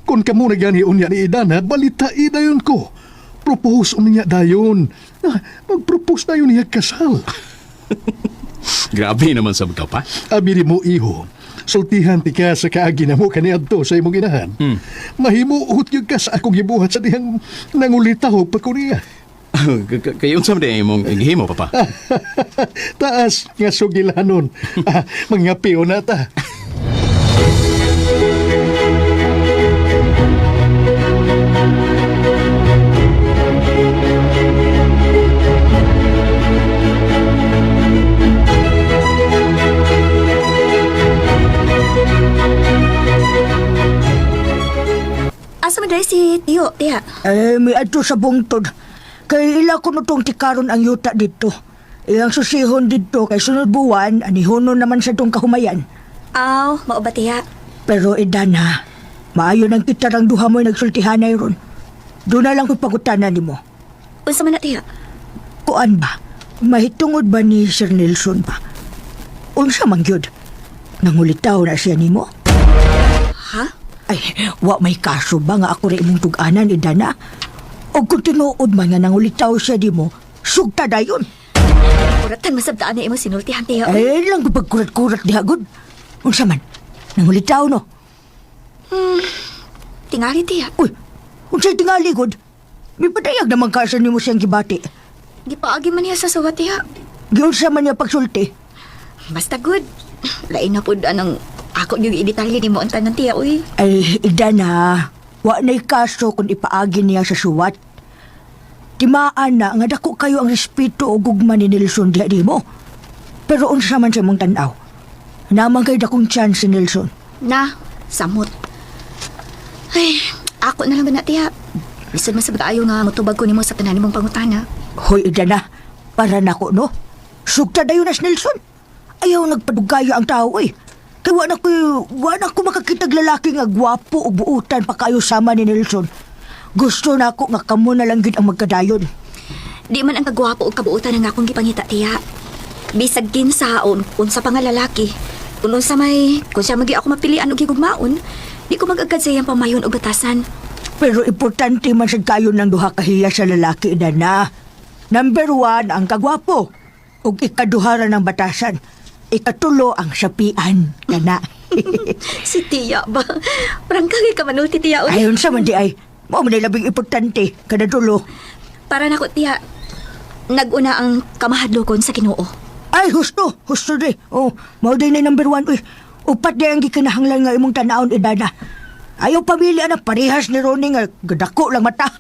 Kung kamo na gani unya ni Idana, balita idayon ko. Propose unya dayon. Mag-propose na yun niya kasal. Grabe naman sa ka pa. Abi mo iho. Sultihan ti ka sa kaagi na mo kaniadto sa imong inahan. Mahimuot yun ka sa akong gibuhat sa dihang nangulitaw pa Korea. Kayon sa mga imong gihimo, papa. Taas nga sugilanon. Mga piyo na ta. Asa man dahil si Tiyo, tiya? May adto sa bungtod. Kay ila ko nutong tikaron ang yuta dito. Iyang susihon dito kay sunod buwan, anihonon naman sa tong kahumayan. Aw, mao ba tiya? Pero Edana, maayo nang kita rang duha mo'y nagsultihanay ron. Doon na lang ko pagutanan ni mo. Unsa man na tiya? Kuan ba? Mahitungod ba ni Sir Nelson ba? Unsa man gyud? Nangulitaw na siya nimo? Ha? Ay, wa may kaso ba nga ako rin imong tug-anan, Edana? O kung tinuod man nga nangulitaw siya di mo, sugta dayon. Kuratan masabdaan na imo sinultihan tiya. Ay, lang ko pagkurat-kurat di hagod. Unsa man? Nangulitaw no? Tingali tiya. Uy, unsay tingali gud? May padayag naman ka sa nimo siyang gibati. Gipaagi man niya sa suwat tiya. Giunsa man niya pagsulti? Basta good. Lain na pud anang ako yung idetalye ni mo ang tanan tiya, uy. Ay, Edana, wa na'y kaso kung ipaagi niya sa suwat. Timaan na nga dako kayo ang respeto o gugma ni Nelson diha di mo. Pero unsa man sa mong tanaw, naman kay dakong chance si Nelson. Na, samot. Ay, ako na lang ba na tiya? Lisod man sa ayo nga mutubag ko nimo sa tanan nimong pangutana. Hoy, Edana, para nako no? Sugta dayon na si Nelson. Ayaw nagpadugaya ang tao eh. Kaya wala ko makakitag lalaki nga gwapo o buutan pa kayo sama ni Nelson. Gusto na ako nga kamo na lang gid ang magkadayon. Di man ang kagwapo o kabuutan ang akong gipangita tiya. Bisag kinsaon, unsa pa nga lalaki. Kung siya magi ako mapilian og higugmaon, di ko mag-agad sa iyang pamayon o batasan. Pero importante man sad kayo ng duha kahiya sa lalaki, Edana. Number 1 ang kagwapo. Ug ikaduhara ng batasan. Ikatulo ang sapian, kana. Si tiya ba? Parang kagay ka manulti tiya. Uy. Ayon sa man di ay, mao man labing importante, kada dulo. Para nako tiya, naguna ang kamahadlokon sa Ginoo. Ay, husto di. Oh, mao din na number 1, uy. Upat di ang gikinahanglan nga imong tanaon, Edana. Ayaw pamilya na parehas ni Ronnie nga gadako lang mata.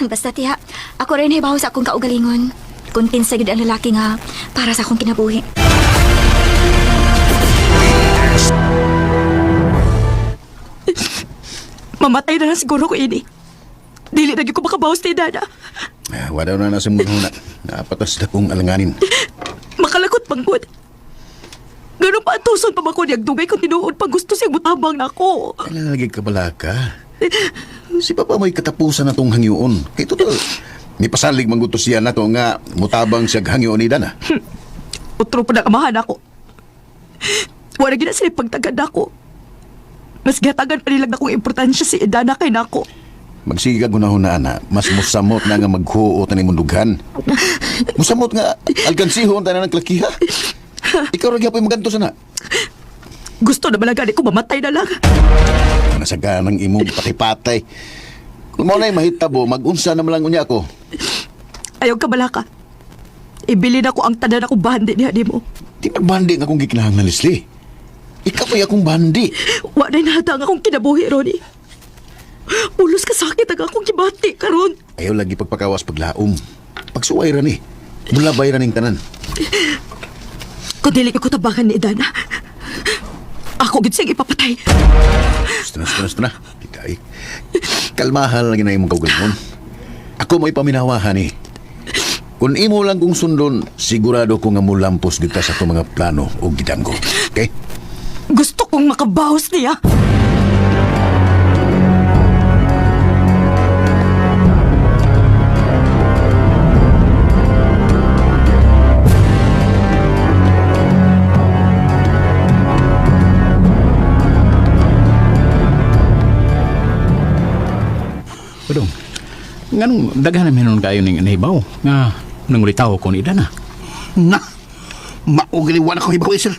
Basta tiya, ako rin hibaw sa akong kaugalingon. Kontinsa gid ang lalaki nga para sa akong kinabuhi. Mamatay na lang siguro ko ini. Dili na gyud ko makabawas ni Dada. Wadaw na nasa muna na. Napatas na kong alanganin. Makalakot panggod. Ganun pa atuson pa ba ko niyang dugay kung tinuod pag gusto siyang mutabang na ako. Lagi ka bala ka. Si Papa mo'y katapusan na tong hangyoon. Kay total, ni pasalig mangguto siya na to nga mutabang siya hangyoon ni Dana. Utro pa na kamahan ako. Wala gina sila pagtagad ako. Mas gatagan pa nilang akong importansya si Edana kay nako. Magsiga gunahon na ana, mas musamot na nga maghuot na ni mundughan. Musamot nga alkansihon tayo na naglakiha. Ikaw rin po yung maganto sana. Gusto na malagani ko mamatay na lang. Nasaga ng imong patay-patay. Kung mo na'y mahitabo, mag-unsa na malang unya ako. Ayaw ka balaka. Ibili na ko ang tanan akong bandi niya di mo. Di magbandi nga akong gikinahang na Leslie. Ikaw ay akong bandi. Wa na nahatang akong kinabuhi, Ronnie. Pulos ka sakit ang akong gibati karon. Ayaw lagi pagpakawas paglaom. Pagsuway ra ni. Mulabay ra ning tanan. Kung dili ko tabangan ni Edana, ako gid siyang ipapatay. Gusto na. Tikay. Kalmahal lagi na imong kaugalmon. Ako mo'y paminawahan ni. Kung imo lang kong sundon, sigurado ko nga mulampos kita sa itong mga plano o gidanggo. Okay? Gusto kong makabawas niya. Padong, nganong daghan na menon kayo ning nahibaw nga nangulitaw ko ni Dana. Na, maugaliwan ako ibaw, sir.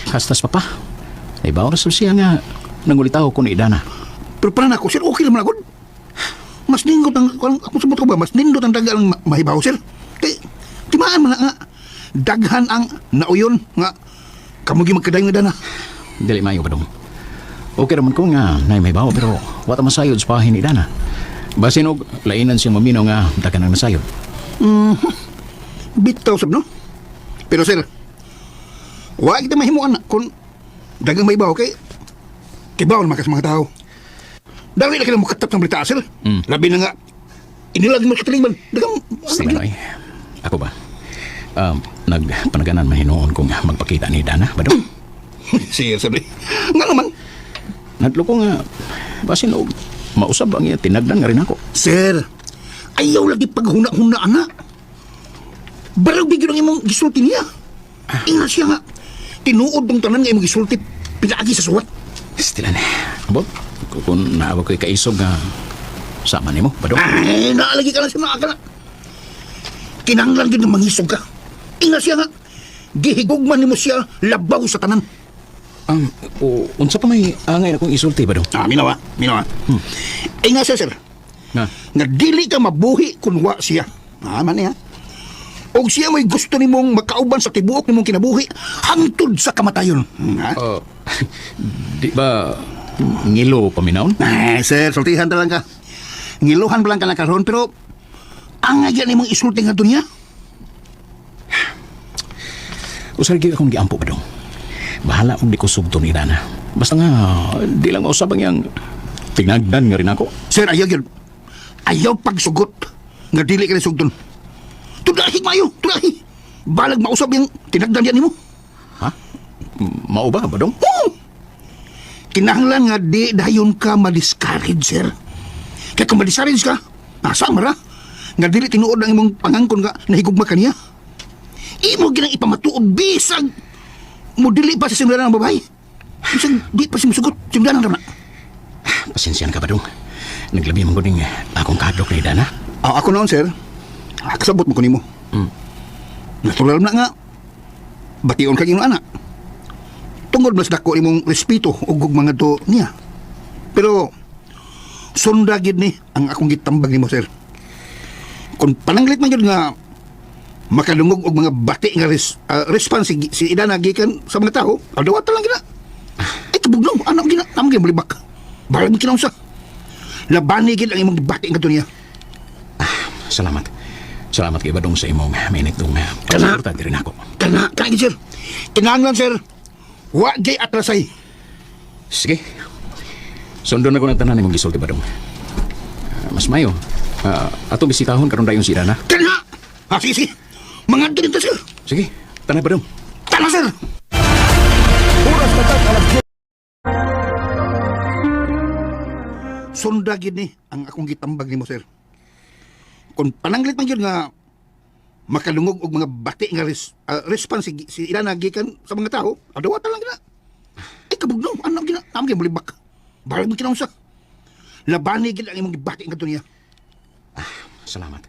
Kastas papa. Ay ba oras siya nga nangulitaw ko ni Idana. Pero para na ako, sir, okay naman ako. Mas nindot ang, ako sa ba, mas nindot ang dagang mahibaw, sir. Kay, timaan man nga, daghan ang nauyon nga, kamugi magkadayon nga dana. Dili mayo ba dong? Okay naman ko nga na may bawa pero wata masayod sa pahin ni Idana. Basin og lainan siyang maminaw nga dagan ang nasayod. Bitaw sab, no? Pero, sir, wala kita mahimuan na kung dagang mahibaw kay bawal makas mga tao. Dali na kailang makatap ng balita, sir. Labi na nga, inilag mo sa talingban. Dagang, Sige na Ako ba? Nagpanaganan mahinoon kung magpakita ni Idana ba dong? Sige, sir. Nga naman, Nadlo ko nga basin og mausab ang iya tinagdan nga rin ako. sir, ayaw lagi paghuna-huna, anak. Barag bigyan ang imong gisulti niya. Ingat siya nga, tinuod ng tanan nga imong gisulti, pinagi sa suwat. Stilan Abot, kung naawa ko'y kaisog nga sama ni mo ba dong? Ay, naalagi ka lang siya na. Kinanglan din ng mangisog ka. Ingat siya nga, gihigugman ni mo siya labaw sa tanan. Unsa pa may angay na kong isulti ba dong? Minawa. Ingat siya, sir. Nga dili ka mabuhi kung wa siya. Man niya. Og siya may gusto nimong makauban sa tibuok nimong kinabuhi hangtod sa kamatayon. Di ba ngilo paminaon? Sir, sultihan talang ka. Ngiluhan pa lang ka na karon, pero ang agyan nimong isulti nga dunya. Usar gyud akong giampo ba dong? Bahala kung di ko sugton ni Idana. Basta nga di lang mausab ang yang tinagdan nga rin ako. Sir, ayaw yun. Ayaw pagsugot nga dili ka na sugton. Tudahi mayo, tudahi. Balag mausab yung tinagdan yan mo. Ha? Mao ba dong? Kinahanglan nga di dayon ka ma-discourage, sir. Kaya kung ma-discourage ka, asa mara? Nga dili tinuod ang imong pangangkon nga nahigugma ka niya. Imo ginang ipamatuod bisag mo dili pa sa simulanan ng babae. Bisag di pa siya musugot, simulanan na. Pasensyan ka ba dong? Naglabi mo ko ning akong kadlok ni Idana. Ako noon, sir. Kasabot mo ko nimo. Natural na nga. Bation kang iyong anak. Tungod mas dako imong respeto ug mga to niya. Pero sundagid ni ang akong gitambag nimo, sir. Kung pananglit man yun nga makadungog og mga bati nga response si Idana gikan sa mga tao, adawat lang gina. Ay kabugnaw, anak gina, tama gina malibak. Balag mo kinausa. Labani gid ang imong bati nga to niya. Salamat. Salamat kay Badong sa imong minute dong Kana- pagsuporta rin ako. Kana, sir. Kinahanglan, sir. Wa gay atrasay. Sige. Sundon na ko ng tanan imong gisulti Badong. Mas mayo. Ato bisitahon karon dayon si Idana. Kana! Sige. Mga din ito, sir. Sige. Tanay Badong. Tana, sir. Sundagid ni ang akong gitambag nimo, sir. Kung pananglit man yun nga makalungog og mga bati nga response si Idana gikan sa mga tao, adawat lang gina. Ay kabugnaw, anak gina, tama gina malibak. Balag mo kinausa. Labani gid ang imong bati nga dunya. Salamat.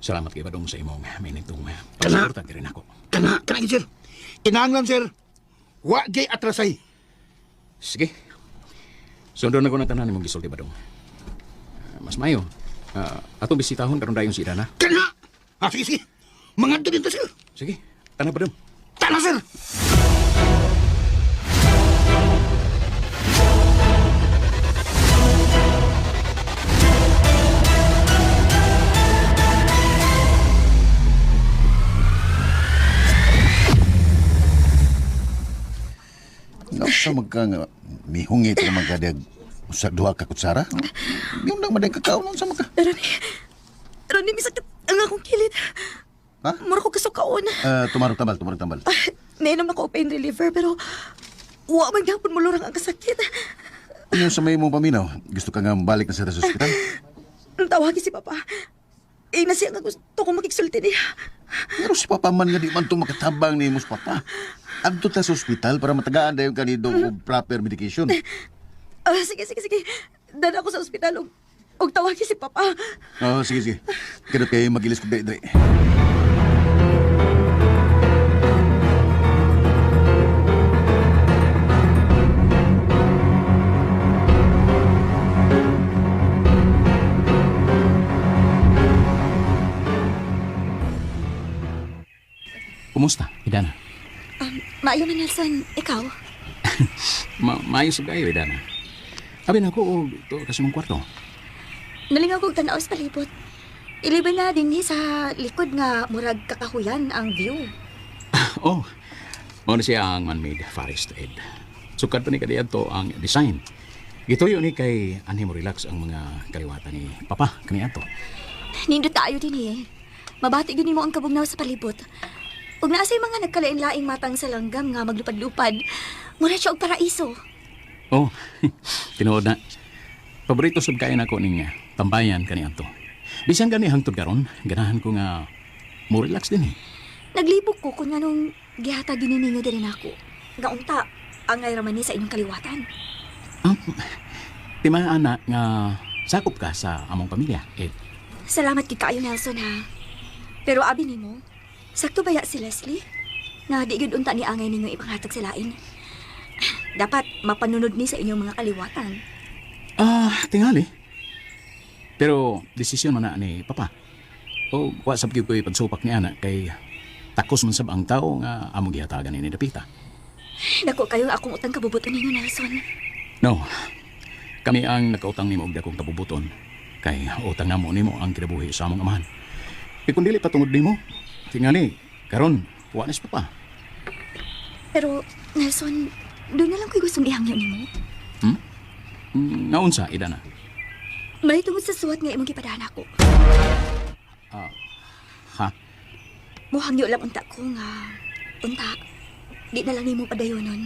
Salamat kay Badong sa imong minute dong Kana- pagsuporta rin ako. Kana, sir. Kinahanglan, sir. Wa gay atrasay. Sige. Sundon na ko ng tanan imong gisulti Badong. Mas mayo. Ato bisitahon karon dayon si Idana. Kana! Sige. Mga din ito, sir. Sige. Tanay Badong. Tana, sir. Sa magka nga mihungit ka magkadag sa duha ka kutsara. Yung nang maday kakao nun sa magka. Ronnie, misakit ang akong kilid. Ha? Mura ko kasukaon. Tumarog tambal. Nainom na ko pain reliever pero wa man gapon mo lurang ang kasakit. Ano sa may mong paminaw? Gusto ka nga balik na sa ospital? Tawagin si Papa. Na siya nga gusto ko makiksulti niya. Pero si Papa man nga di man ito makatabang ni Mus Papa. Adto ta sa ospital para matagaan dayon kanido og proper medication. Sige. Dada ako sa ospital og tawagin si Papa. Sige. Kadot kayo magilis ko dre. kumusta, Idana? Maayo man, Nelson. Ikaw? Maayos sa kayo, Idana. Abi na ko, ito kasi mong kwarto. Nalingaw kong tanaw sa palibot. Ilibay na din sa likod nga murag kakahuyan ang view. Oh, muna siya ang man-made forest, Ed. Sukad pa ni kadiyan to ang design. Gituyo ni kay anhi mo relax ang mga kaliwatan ni Papa kaniya to. Nindot tayo din eh. Mabati gini mo ang kabugnaw sa palibot. Ug naa say mga nagkalain-laing matang sa langgam nga maglupad-lupad. Mura siya og paraiso. Oh, tinuod na. Paborito sud kay nako ning tambayan kaniya to. Bisan gani hangtod karon, ganahan ko nga mo relax din eh. Naglibog ko kung anong gihata gininingo din ako. Nga unta, ang raman ni sa inyong kaliwatan. Timaan na nga sakop ka sa among pamilya, Ed. Salamat kay kaayo, Nelson, ha. Pero abi nimo, sakto baya si Leslie? Na di gid unta ni angay ninyo ipanghatag sa lain. Dapat mapanunod ni sa inyong mga kaliwatan. Tingali. Pero desisyon man na ni Papa. O wasap gyud ko'y pagsupak ni ana kay takos man sab ang tao nga among gihatagan ni Dapita. Dako kayo akong utang kabubuton ninyo, Nelson. No. Kami ang nakautang nimo og dakong kabubuton. Kay utang namo nimo ang kinabuhi sa among amahan. E kung dili patungod nimo, tingali karon wa na si Papa. Pero, Nelson, doon na lang ko'y gustong ihangyo nimo. Naunsa, Idana? May tungod sa suwat nga imong gipadaan ako. Ha? Muhangyo lang unta ko nga. Unta, di na lang nimo padayonon.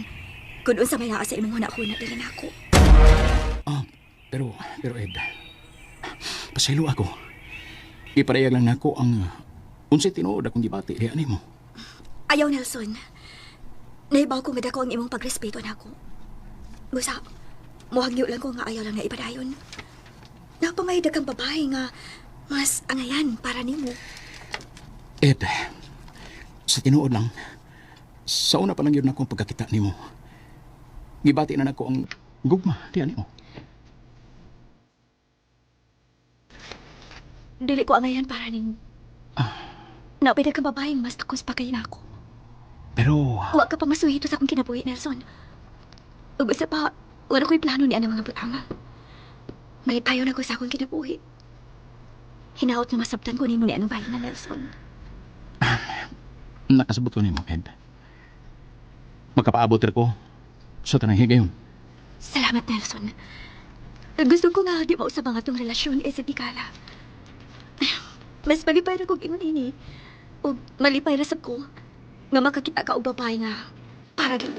Kung unsa may naa sa imong hunahuna dili nako. Pero Ed, pasaylo ako. Iparayag lang nako ang unsay tinuod akong gibati diha nimo. Ayaw, Nelson. Nahibaw ko nga dako ang imong pagrespeto nako. Busa, muhangyo lang ko nga ayaw lang na ipadayon. Napamaydag kang babae nga mas angayan para nimo. Ed, sa tinuod lang, sa una pa lang yun akong pagkakita nimo. Gibati na nako ang gugma diha nimo. Dili ko angayan para nimo. Napamaydag kang babae mas takos pa kayo nako. Pero, Huwag ka pa masuhito sa akong kinabuhi, Nelson. Ug basta pa, wala ko'y plano ni ang mga butanga. May tayo na ko sa akong kinabuhi. Hinaot na masabtan ko ni mo ni anong bahay na, Nelson. nakasabot ko nimo, Ed. Magkapaabot ko sa tanang higayon. Salamat, Nelson. Gusto ko nga di mausap ang atong relasyon sa Tikala. Mas malipay na kong ingon ini. O malipay na sab ko nga makakita ka og babae nga para gid.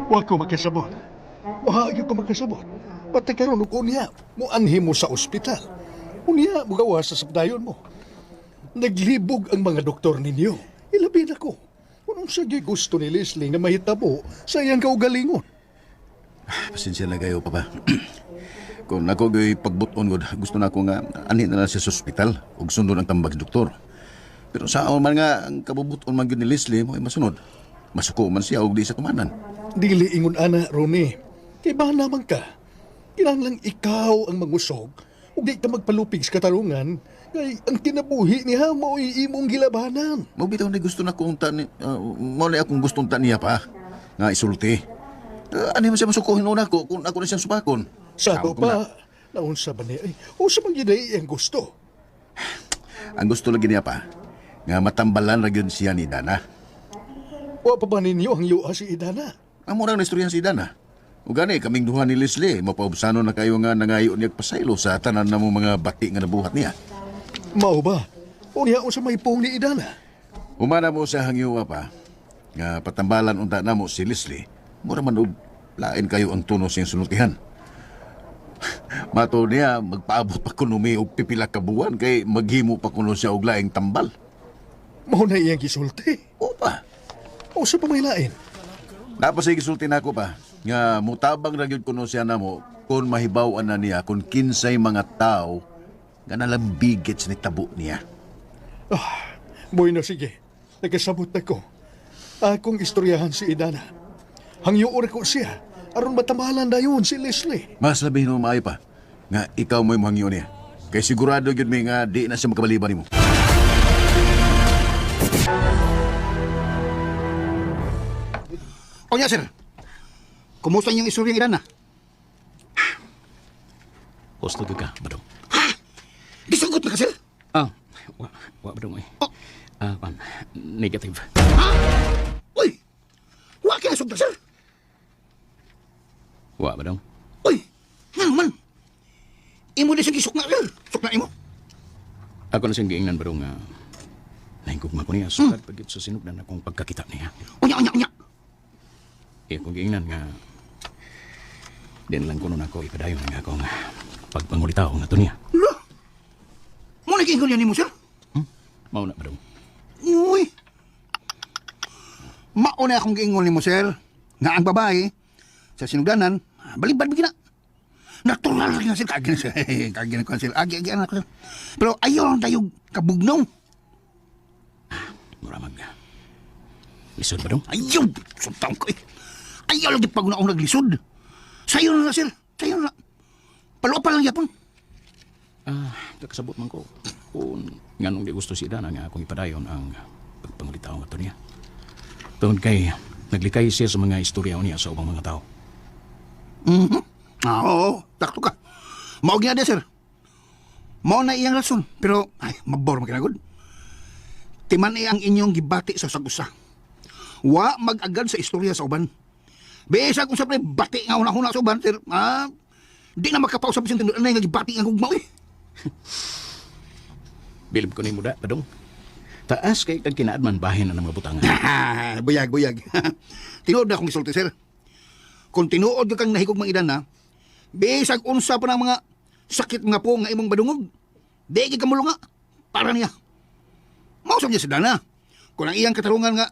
Wa ko makasabot. Wahagyo ko makasabot. Pati karon ug unya, mo anhi mo sa ospital. Unya, mugawas sa sabdayon mo. Naglibog ang mga doktor ninyo. Ilabi na ko. Kung sige gusto ni Leslie na mahitabo sa iyang kaugalingon. Pasensya na kayo, Papa. Kung ako gay pagbuton gud, gusto na ako nga ani na siya sa ospital ug sundon ang tambag sa doktor. Pero sa man nga ang kabubuton man gyud ni Leslie mo ay masunod. Masuko man siya og di sa tumanan. Dili ingon ana, Ronnie. Kay bahala man ka. Kinahanglang ikaw ang mangusog ug di ka magpalupig sa katarungan kay ang kinabuhi niya mao'y imong gilabanan. Mo bitaw na gusto na kong tani, mo na akong gustong taniya pa nga isulti. Ani man siya masukuhin una ko kung ako na siyang supakon. Sado Tawag ko na. pa, naunsa ba niya? Ay, usa man yun ay ang gusto. Ang gusto lagi niya pa nga matambalan ra gyud siya ni Dana. Wa pa ba ninyo ang yuha si Idana? Amo ra na istorya si Dana. Ug gani kaming duha ni Leslie mapaubsano na kayo nga nangayo niya pasaylo sa tanan namo mga bati nga nabuhat niya. Mao ba? Unya unsa may pong ni Idana? Humana mo sa hangyowa pa nga patambalan unta namo si Leslie. Mura man og lain kayo ang tunos siyang sulutihan. Mato niya, magpaabot pa kuno mi og pipila ka buwan kay maghimo pa kuno siya og laing tambal. Mao na iyang gisulti. Opa. O sa pamailain. Napasay gisulti nako pa nga mutabang ra gyud kuno siya namo kung mahibaw-an na niya kung kinsay mga tao nga nalambigit ni tabo niya. Boy na sige. Nagkasabot na ko. Akong istoryahan si Idana. Hangyoon ko siya. Aron matamalan na yun si Leslie. Mas labihin mo maayo pa nga ikaw mo'y mahangyo niya. Kay sigurado gyud mi nga di na siya makabaliban nimo. O niya, sir. Kumusta niyong istoryang Idana? Gusto ka, Badong. Gisagot na ka, sir. Wa Badong eh. Oh. Negative. Ha? Uy! Wa kaya sugda, sir. Wa Badong. Uy! Nga naman. Imo na siyang gisukna, sir. Sukna imo. Ako na siyang giingnan Badong nga nahingkugma ko niya sukat pagit sa sinugdan akong pagkakita niya. Unya. Kung giingnan nga din lang kuno nako ipadayon nga akong pagpangulitaw nga to niya. Lo? Mo nag-ingol yan mo, sir? Mao na Badong. Uy! Mauna akong giingol mo, sir, nga ang babae sa sinugdanan, balibad bigina. Natural lang na, sir. Kagin na, sir. Kagin na, sir. Agi, anak, sir. Pero ayaw lang tayo kabugnaw. Muramag. Lisod Badong. Ayaw! Suntang ko eh. Ayaw lang di pag una akong naglisod. Sayo na, sir. Sayo na. Palupa lang yapon. Kakasabot man ko. Kung nganong di gusto si Dana nga akong ipadayon ang pagpangulitaw nga to niya. Tungod kay naglikay siya sa mga istorya niya sa ubang mga tao. Oo. Takto ka. Maog niya sir. Mao na iyang rason. Pero, mabor makinagod. Timan ang inyong gibati sa sagusa. Wa mag-agad sa istorya sa uban. Bisa kung sapre bati nga una-una sa uban, sir. Di na makapaw sa bisang tinduan na yung gibati nga hugmaw eh. Bilib ko ni muda, Badong. Taas kay kag kinaadman bahin na ng mga butangan. Buyag. Tinuod na akong isulti, sir. Kung tinuod ka kang nahigog mga idan na, bisag unsa pa ng mga sakit nga po nga imong badungog, di ka mulunga para niya. Mausap niya si Dana. Kung ang iyang katarungan nga,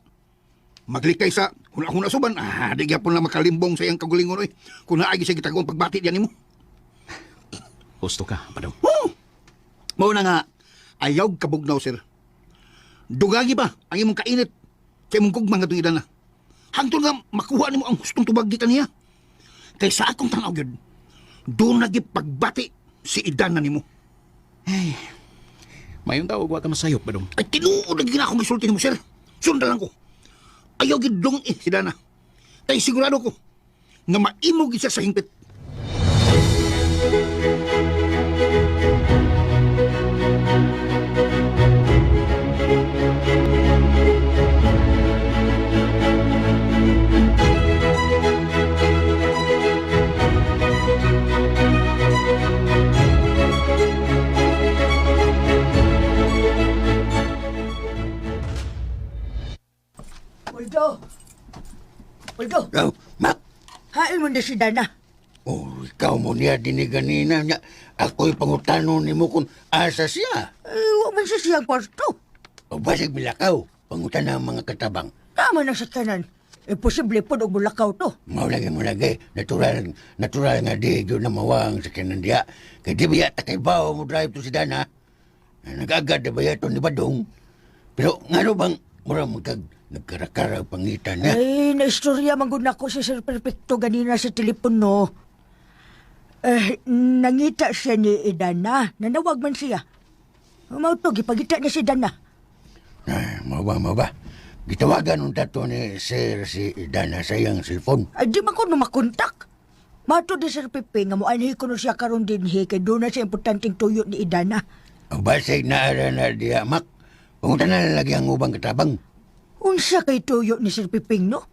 maglikay sa huna-huna suban, di gyapon na makalimbong sa iyang kagulingon, eh. Kung naagi siya gitagong pagbati diyan mo. Gusto ka, Badong. Mao na nga, ayaw kabugnaw, sir. Dugagi ba ang imong kainit kay mong kugmang nga tungidan na. Hangtod nga makuha nimo ang hustong tubag di kaniya. Kay sa akong tanaw gyud, doon pagbati si Idan na nimo. Mayong tawag wa ka masayop, Badong. Ay tinuod lagi na akong gisulti nimo, sir. Sundan lang ko. Ayaw gyud dong si Dana. Kay sigurado ko nga maimo gid siya sa hingpit. Uldo, Oh, Mak. hain mo na si Dana. Oh, ikaw mo niya diniganina niya. Ako'y pangutanon ni mo kung asa siya. Huwag man siya siyang kwarto. O basig bilakaw, pangutan ng mga katabang. Tama na sa kanan. Imposible po og bulakaw to. Mau lagi. Natural nga di yun na mawang sa kinandiya. Kaya di ba yata kay Bao mo drive to si Dana? Nag-agad na ba yato ni Badong? Pero nga bang mura nagkarakara pangitan niya? Ay, naistorya mangguna ko si Sir Perfecto ganina sa telepono. Nangita siya ni Idana. Nanawag man siya. Mauto, gipagita niya si Dana. Mau ba? Gitawagan ng tato ni Sir si Dana sa iyang cellphone. Ay, di man ko makontak. Mato di Sir Pepe nga mo anhi ko no siya karon din kay doon na siya importanteng tuyo ni Idana. O basig na na diya, Mak. Pangutan na lagi ang ubang katabang. Unsa kay tuyo ni Sir Piping, no?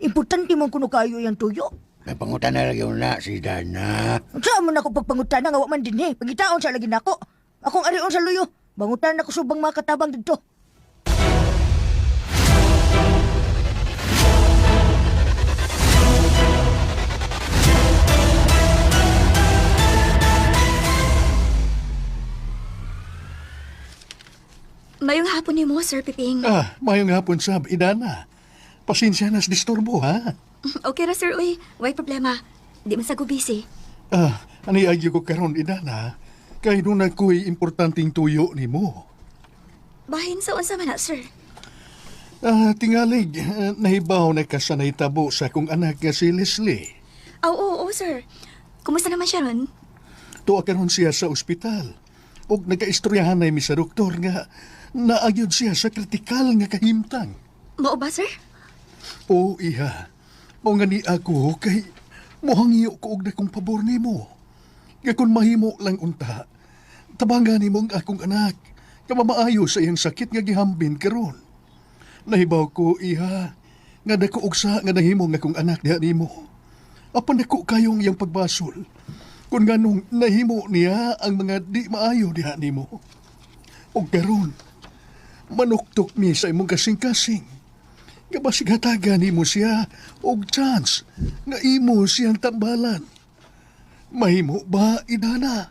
Importante man kuno kayo yung tuyo. Pangutan na lagi na si Dana. Saan mo na ako pagpangutana nga wa man din Pagitaon sa lagi nako. Akong arion sa luyo. Bangutan ako subang mga katabang dito. hapon ni mo, Sir Piping. Mayong hapon sab, Idana. Pasensya na sa disturbo, ha? Okay ra, sir. Uy, why problema. Di man sa busy. Anay agyo ko karon, Idana. Kay nung ako'y importanteng tuyo ni mo. Bahin sa unsa man na, sir. Tingalig, nahibaw na kasanay tabo sa akong anak nga si Leslie. Oo, sir. Kumusta naman siya ron? Tuwa karon siya sa ospital. Og nagkaistoryahan na mi sa doktor nga naagyod siya sa kritikal nga kahimtang. Mao ba, sir? O iha, mao nga ni ako kay mohangyo ko og dakong pabor nimo. Nga kung mahimo lang unta, tabangan nimo ang akong anak nga mamaayo sa iyang sakit nga gihambin karon. Nahibaw ko iha nga dako og sa nga nahimo nga akong anak diha nimo. Apan dako kayong iyang pagbasol. Kung ganong nahimo niya ang mga di maayo diha nimo. O karon, manuktok mi sa imong kasing-kasing. Nga basig hatagan nimo siya og chance nga imo siyang tambalan. Mahimo ba, Idana?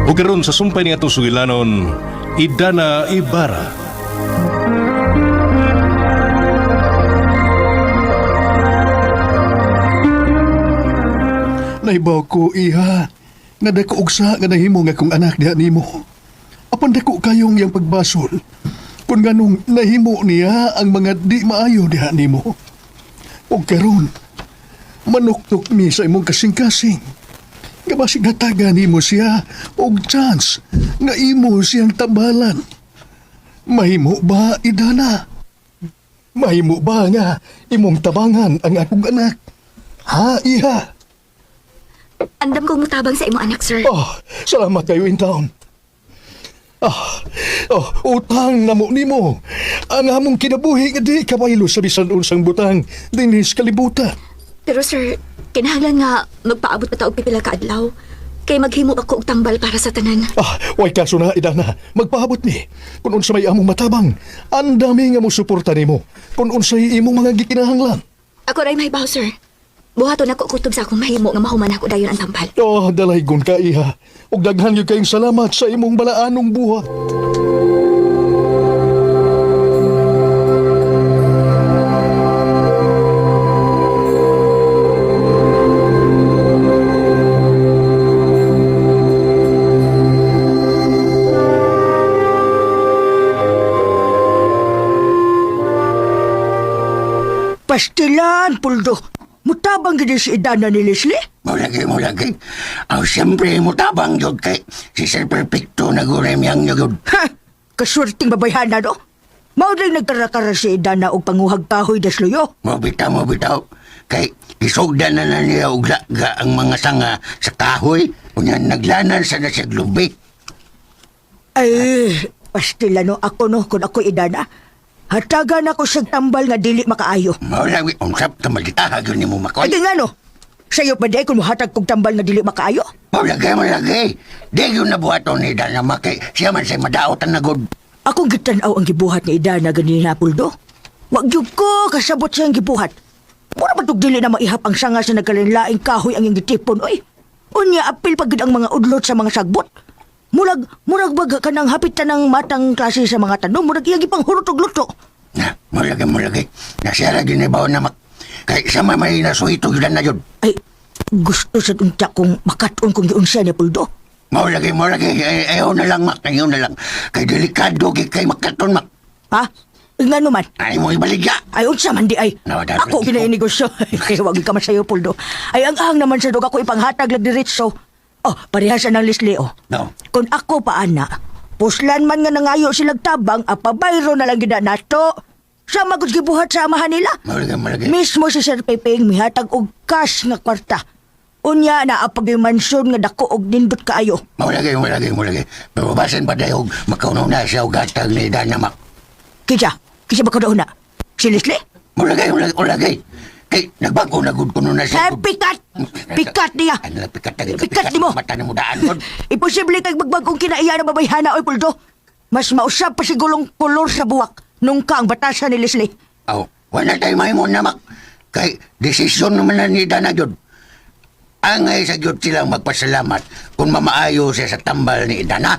O karon sa sumpay ni atong sugilanon, Idana Ibarra. Naibaw ko, iha, nga dako og sa nga nahimo nga kong anak diha nimo. Apan dako kayong iyang pagbasol. Kung ganong nahimo niya ang mga di maayo diha nimo. O karon, manuktok mi sa imong kasing-kasing. Nga basig hatagan nimo siya og chance nga imo siyang tambalan. Mahimo ba, Idana? Mahimo ba nga imong tabangan ang akong anak? Ha, iha? Andam kong mutabang sa imong anak, sir. Salamat kayo in town. Utang na mo nimo. Ang among kinabuhi nga di kabaylo sa bisan unsang butang dinis kalibutan. Pero, sir, kinahanglan nga magpaabot pa taog pipila ka adlaw. Kay maghimo ako og tambal para sa tanan. Way kaso na, Idana. Magpaabot ni. Kung unsa may among matabang, ang dami nga mo suporta nimo. Kung unsay imong mga gikinahanglan. Ako ray mahibaw, sir. Buhaton ako kutob sa akong mahimo nga mahuman ako dayon ang tambal. Dalaygon ka, iha. Ug daghan gyud kayong salamat sa imong balaanong buhat. Pastilan, Puldo. Mutabang gini si Idana ni Leslie? Mo lagi. Siyempre mo tabang yun kay si Sir Perfecto nagurem yang yun. Kaswerting babayhan na do. Mao rin nagkarakara si Idana og panguhag kahoy dasloyo. Mo bitaw. Kay isugdan na niya og laga ang mga sanga sa kahoy. Unya naglanan sa na siya lubi. Ay, pastilan ako kung ako Idana. Hatagan ako sa tambal nga dili makaayo. Mo lagi unsap ka magitahag yun ni mo makoy. Adi nga no, sayo pa day kung muhatag kong tambal nga dili makaayo? Mo lagi. Di yun nabuhaton ni Dana makay siya man say madaotan na god. Akong gitanaw ang gibuhat ni Idana ganina, Puldo. Wag yun ko kasabot siyang gibuhat. Mura ba dili na maihap ang sanga sa nagkalinlaing kahoy ang iyong gitipon, oy? Unya apil pagid ang mga udlot sa mga sagbot. Murag baga ka ng hapitan ng matang klase sa mga tanong, murag iyang ipang hurot og luto. Mo lagi. Nasya lagi ni bawa na kay siya may nasuhito yun na yun. Ay, gusto sa unta kong makaton kong giunsa ni Puldo. Mo lagi. Ayaw na lang, Kay delikado kay makaton, Mak. Ha? Nga naman. Ay mo ibaligya. Ay, unsa man di ay. Ako ginainegosyo. Kaya wag ka masayo, Puldo. Ay, ang naman sa dog ako ipanghatag lang diretso. Parehas ng Leslie, No. Kung ako pa, ana, puslan man nga nangayo silang tabang, apabayro na lang gina nato. Sa magos gibuhat sa amahan nila. Malagi. Mismo si Sir Pepeng mihatag og cash nga kwarta. Unya na apag yung mansyon nga dako og nindot kaayo. Malagi. Pero basin pa dahil makaunaw na siya og gatag ni Dana, Mak. Kisa ba ko na? Si Leslie? Malagi. Kay nagbago na gud kuno na siya. Pikat niya. Pikat ni mo. Mata ni mo daan gud. Imposible kay magbagong kinaiya na babayhana oy Puldo. Mas mausap pa sigulong kolor sa buwak nung ka ang batasan ni Leslie. Wala tayo mahimo na, Mak. Kay desisyon naman na ni Dana jud. Angay sa gyud silang magpasalamat kung mamaayo siya sa tambal ni Dana.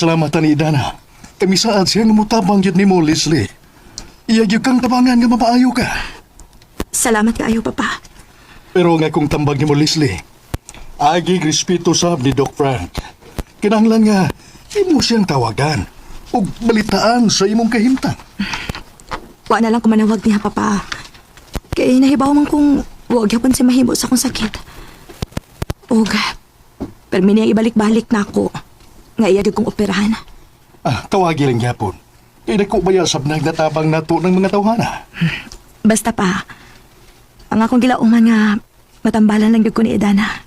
pasalamatan ni Idana. Kami saad siya nga mutabang yun ni mo, Leslie. Iya gyud kang tabangan nga mapaayo ka. Salamat kaayo, Papa. Pero nga kung tambag ni mo, Leslie, agig respeto sab ni Doc Frank. Kinahanglan nga, imo siyang tawagan o balitaan sa imong kahimtang. Wa na lang kumanawag niya, Papa. Kaya nahibaw man kung huwag yapon si mahimo sa akong sakit. Og, pero miniyang ibalik-balik na ako. Nga iya gyud kong operahan. Tawagi lang yapon. Kaya dako baya sab nagnatabang nato ng mga tawhana. Basta pa, ang akong gilauman nga matambalan lang gyud ko ni Idana.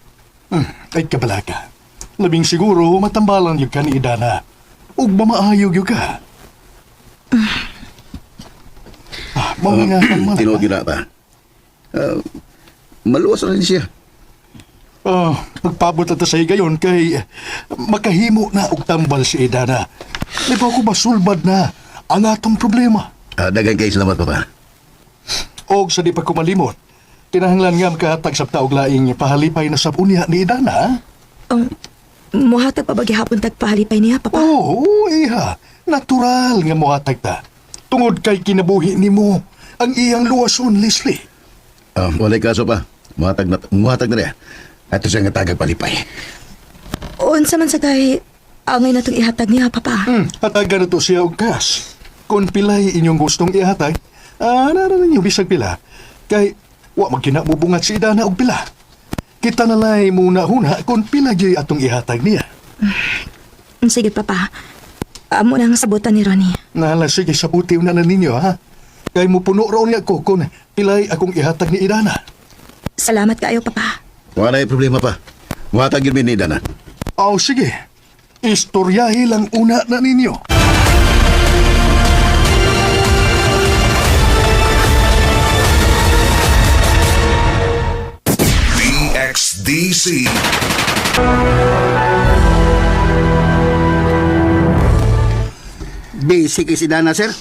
Ay kabala ka. Labing siguro matambalan yung ka ni Idana. Ug mamaayo yung ka. Mga nga pang Tinuod yun na ba? Maluwas na rin siya. Pagpabot na sa gayon kay makahimo na og tambal si Idana. Di ba ako masulbad na ang atong problema? Dagan kayo salamat, Papa. Og sa di pa kumalimot, kinahanglan nga makahatag sa taog laing pahalipay na sabunya ni Idana. Muhatag pa ba gihapon tagpahalipay niya, Papa? Oo, iha. Natural nga muhatag ta. Tungod kay kinabuhi ni mo ang iyang luwason, Leslie. Walay kaso pa. Muhatag na rin. Ato siya nga tagag palipay. Unsa man sa kay angay na itong ihatag niya, Papa? Hatagan na to siya og cash. Kung pilay inyong gustong ihatag, na ninyo bisag pila. Kay, wa magkinabubungat si Idana og pila. Kita na lay muna huna kung pila gyud atong ihatag niya. Sige, Papa. Amo na nga sabutan ni Ronnie. Nala, sige, sabuti na ninyo, ha? Kay mo puno raw niya ko kung pilay akong ihatag ni Idana. Salamat kaayo, Papa. Wala yung problema pa. Muhatag yun ni Idana. Sige. Istoryahe lang una na ninyo. DXDC. Basic is Idana, sir.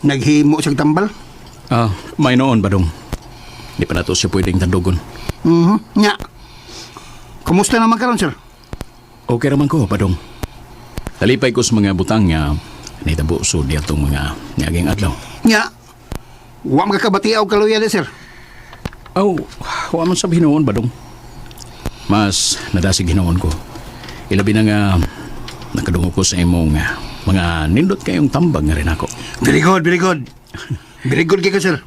Naghimo siyang tambal. May noon ba dong? Di pa na to siya pwedeng tandugon. Nya. Kumusta naman karon, sir? Okay raman ko, Padong. Talipay ko sa mga butang nga nitabo so di atong mga ngaging adlaw. Nya. Wa magkabati og kaluya de, sir. Wa man sa hinoon, Badong. Mas nadasig hinoon ko. Ilabi na nga nakadungo ko sa imong mga nindot kayong tambag nga rin ako. Very good, very good. Very good kay ka, sir.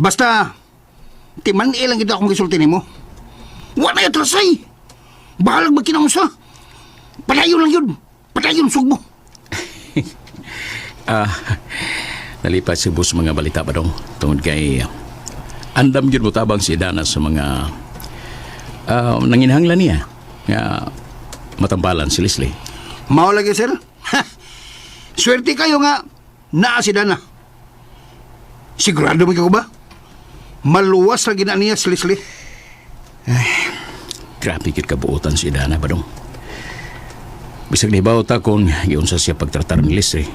Basta, timan ilang kita akong gisulti nimo. Wa na atrasay. Bahalag magkinamusa. Padayon lang yun. Padayon sugbo. Nalipat si Bus mga balita ba dong? Tungod kay andam yun mo tabang si Idana sa mga nanginhanglan niya nga matambalan si Leslie. Mao lagi, sir. Swerte kayo nga naa si Dana. Sigurado mo ka ba? Maluwas na gina niya si Leslie. Grabe kit kabuutan si Idana ba dong? Bisag libaw ta kung giunsa siya pagtratar ni Leslie.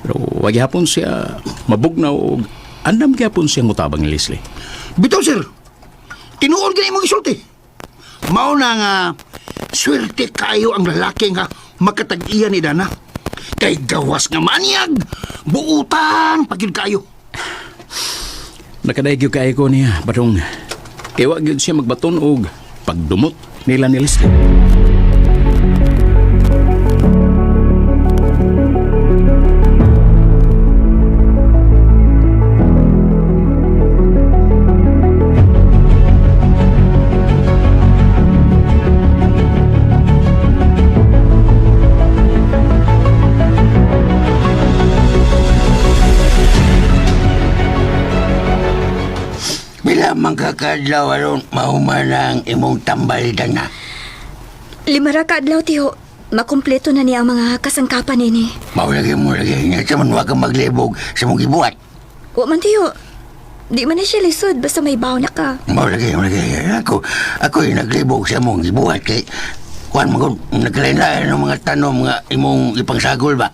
Pero wag hapon siya mabugnaw o andam gyapon siya mutabang ni Leslie. Bitaw, sir. Tinuod gani mo gisulti. Mao na nga swerte kayo ang lalaki nga makatag-iya ni Dana. Kay gawas nga manyag. Buutan pagid kayo. Nakadaig yung kaya ko niya, Badong. Kaya wag yun siya magbaton og pagdumot nila ni Leslie. Mang kakadlaw aron mahumanang imong tambal Dana. 5 ra ka adlaw, tiyo. Makumpleto na niya ang mga kasangkapan nini. Maulagi mo lagi nga sa man wa kang maglibog sa mong gibuhat. Wa man, tiyo. Di man na siya lisod basta may baw na ka. Maulagi. Ako'y naglibog sa mong gibuhat kay kuan mo nagkalain ng mga tanom nga imong ipangsagol ba?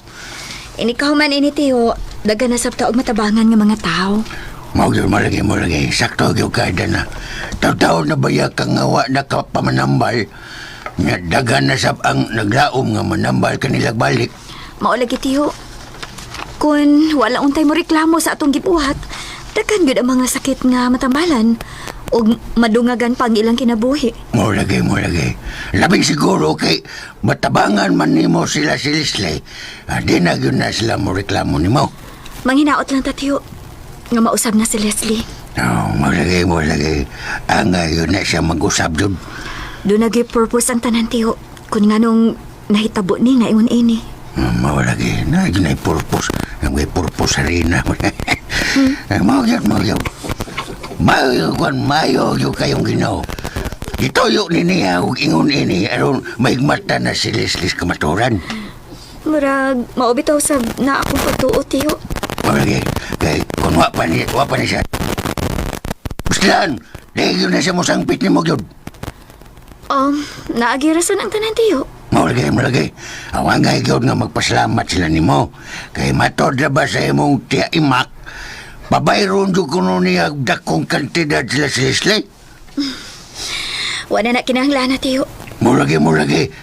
Inikaw man ini, tiyo. Daga na sabta og matabangan nga mga tao. Maugyo mo lagi. Sakto gyud ka Dana. Taw-taw na baya kang nga wa nakapamanambal. Nga dagan na sab ang naglaom nga manambal kanila balik. Maulagi tiyo. Kung wala untay mo reklamo sa atong gibuhat, daghan gyud ang mga sakit nga matambalan ug madungagan pa ang ilang kinabuhi. Mo lagi. Labing siguro kay matabangan man nimo sila si Leslie. Di na gyud na sila mo reklamo nimo. Manghinaot lang ta tiyo nga mausab na si Leslie. No, mo lagi. Ang yun na siya mag-usab jud. Doon nag-purpose ang tanan tiyo kung nga nung nahitabo ni nga ingon ini. Mo lagi na ginay purpose. Ang may purpose rin na. Mo yun. Mayo yung kayong ginaw. Itoyo ni niya ug ingon ini aron maigmata na si Leslie kamaturan. Murag, maubitaw sa na akong pagtuo tiyo. Mo lagi. Kay kung wa pa ni siya. Gustihan, dahil yun na siya mo sangpit ni mo yun. Naagirason ang tanan tiyo. Mo lagi. Awang nga ikaw nga magpasalamat sila ni mo. Kay matod na ba sa imong tiya imak, babayron dyan kuno niya dakong kantidad sila si Leslie. Wala na kinahanglan na tiyo. Mo lagi.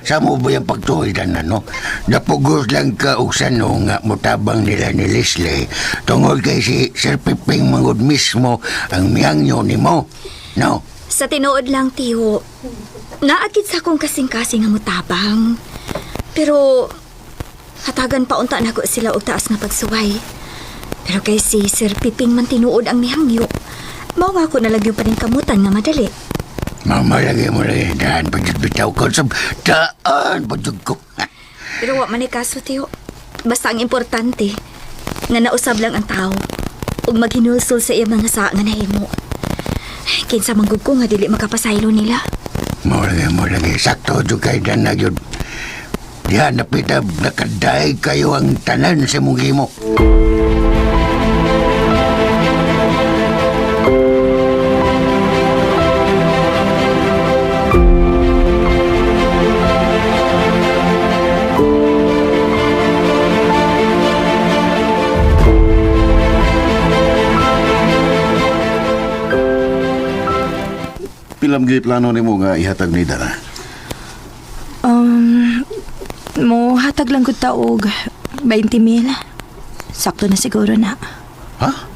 Sa mo ba yung pagtuhidan na, no? Napugos lang ka og sano nga mutabang nila ni Leslie. Tungod kay si Sir Piping mangod mismo ang miyangyo ni mo. No? Sa tinuod lang tiyo, naagid sa akong kasing-kasing nga mutabang. Pero hatagan pa unta nako sila og taas nga pagsuway. Pero kay si Sir Piping man tinuod ang mihangyo, mao nga ako nalagyo pa rin kamutan nga madali. Mo lagi. Daan pagbitaw ko. Daan pagbitaw ko. Pero wa man ni kaso tiyo. Basta ang importante, nga nausab lang ang tao ug maghinulsol sa iyang mga saa nga nahimo. Kinsa manggug ko nga dili makapasaylo nila. Mo lagi. Sakto dyan kay Dan na yun. Diyan napita nakaday kayo ang tanan sa mong himo. Pilam gay plano nimo nga ihatag ni Dana? Mo hatag lang gud ta og 20,000. Sakto na siguro na. Ha?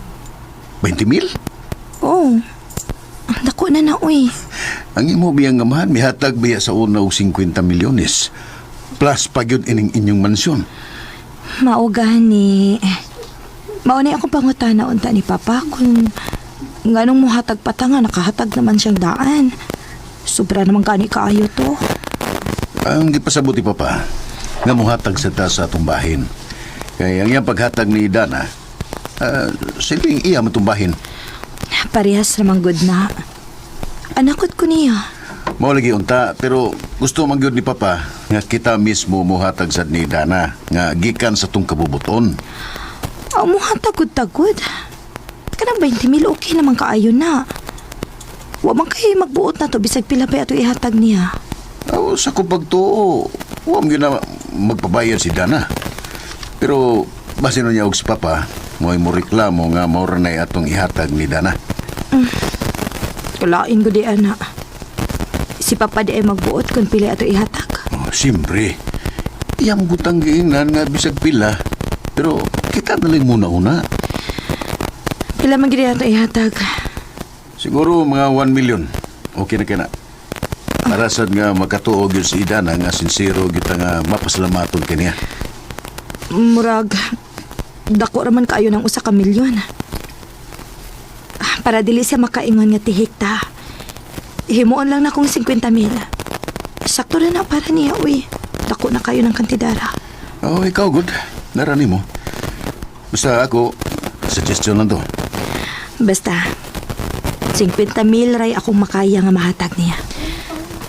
20,000? Oh. Ang dako na uy. Ang imo biyang gamahan mihatag biya sa una og 50 milyones. Plus pagyud ining inyong mansyon. Mao gani. Mao ni akong pangutana unta ni Papa kung nganong mo hatag patanga nakahatag naman siyang daan. Sobra naman gani kaayo to. Ang gipasabuti Papa, nga muhatag sa taas sa atong bahin. Kaya ang iyang paghatag ni Dana, silbing iya matumbahin. Parehas naman good na. Anakot ko niya. Mao lagi unta, pero gusto man gyud ni Papa nga kita mismo muhatag sad ni Dana nga gikan sa tong kabubuton. Mo hatag gud-tagod. Kanang 20,000 okay naman kaayo na. Wa man kay magbuot na to bisag pila pa ato ihatag niya. Sa kong pagtuo, huwag yun na magpabayad si Dana. Pero basin niya og si Papa, mo'y mo reklamo nga maura na atong ihatag ni Dana. Kulain ko di ana. Si Papa di ay magbuot kung pila ato ihatag. Siyempre, iyang butang giinan nga bisag pila. Pero kita na lang muna-una. Pila man gid ato ihatag? Siguro mga 1 million. Okay na kaya na. Para sad nga makatuog yun si Dana nga sincero kita nga mapasalamaton kaniya. Murag, dako raman kaayo ng 1 milyon. Para dili siya makaingon nga tihik ta. Himuon lang na kong 50,000. Sakto na para niya, uy. Dako na kayo ng kantidara. Ikaw good. Narani mo. Basta ako, suggestion lang to. Basta, 50,000 ray akong makaya nga mahatag niya.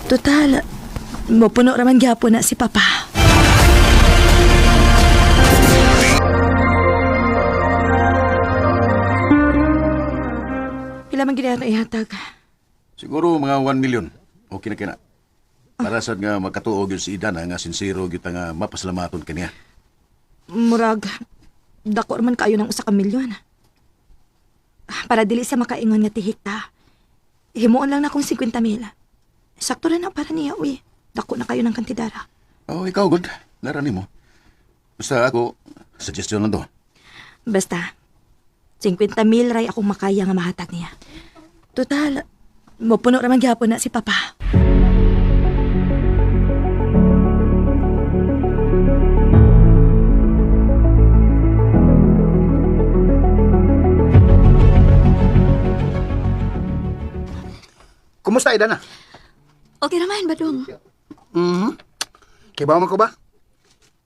Total, mapuno raman gyapon na si Papa. Pila man gid ato ihatag? Siguro mga 1 million. Okay na kaya na. Para sad nga makatuog yun si Dana nga sincero kita nga mapasalamaton kaniya. Murag, dako raman kayo ng 1 milyon. Para dili sa makaingon nga tihik ta. Himuon lang na akong 50,000. Sakto na para niya, uy. dako na kayo ng kantidara. Oh, ikaw, good. Larani mo. Basta ako, suggestion lang to. Basta, 50,000 ray akong makaya nga mahatag niya. Total, mapuno naman gyapon na si Papa. Kumusta, Idana? Okay naman, Badong. Kibaw man ko ba?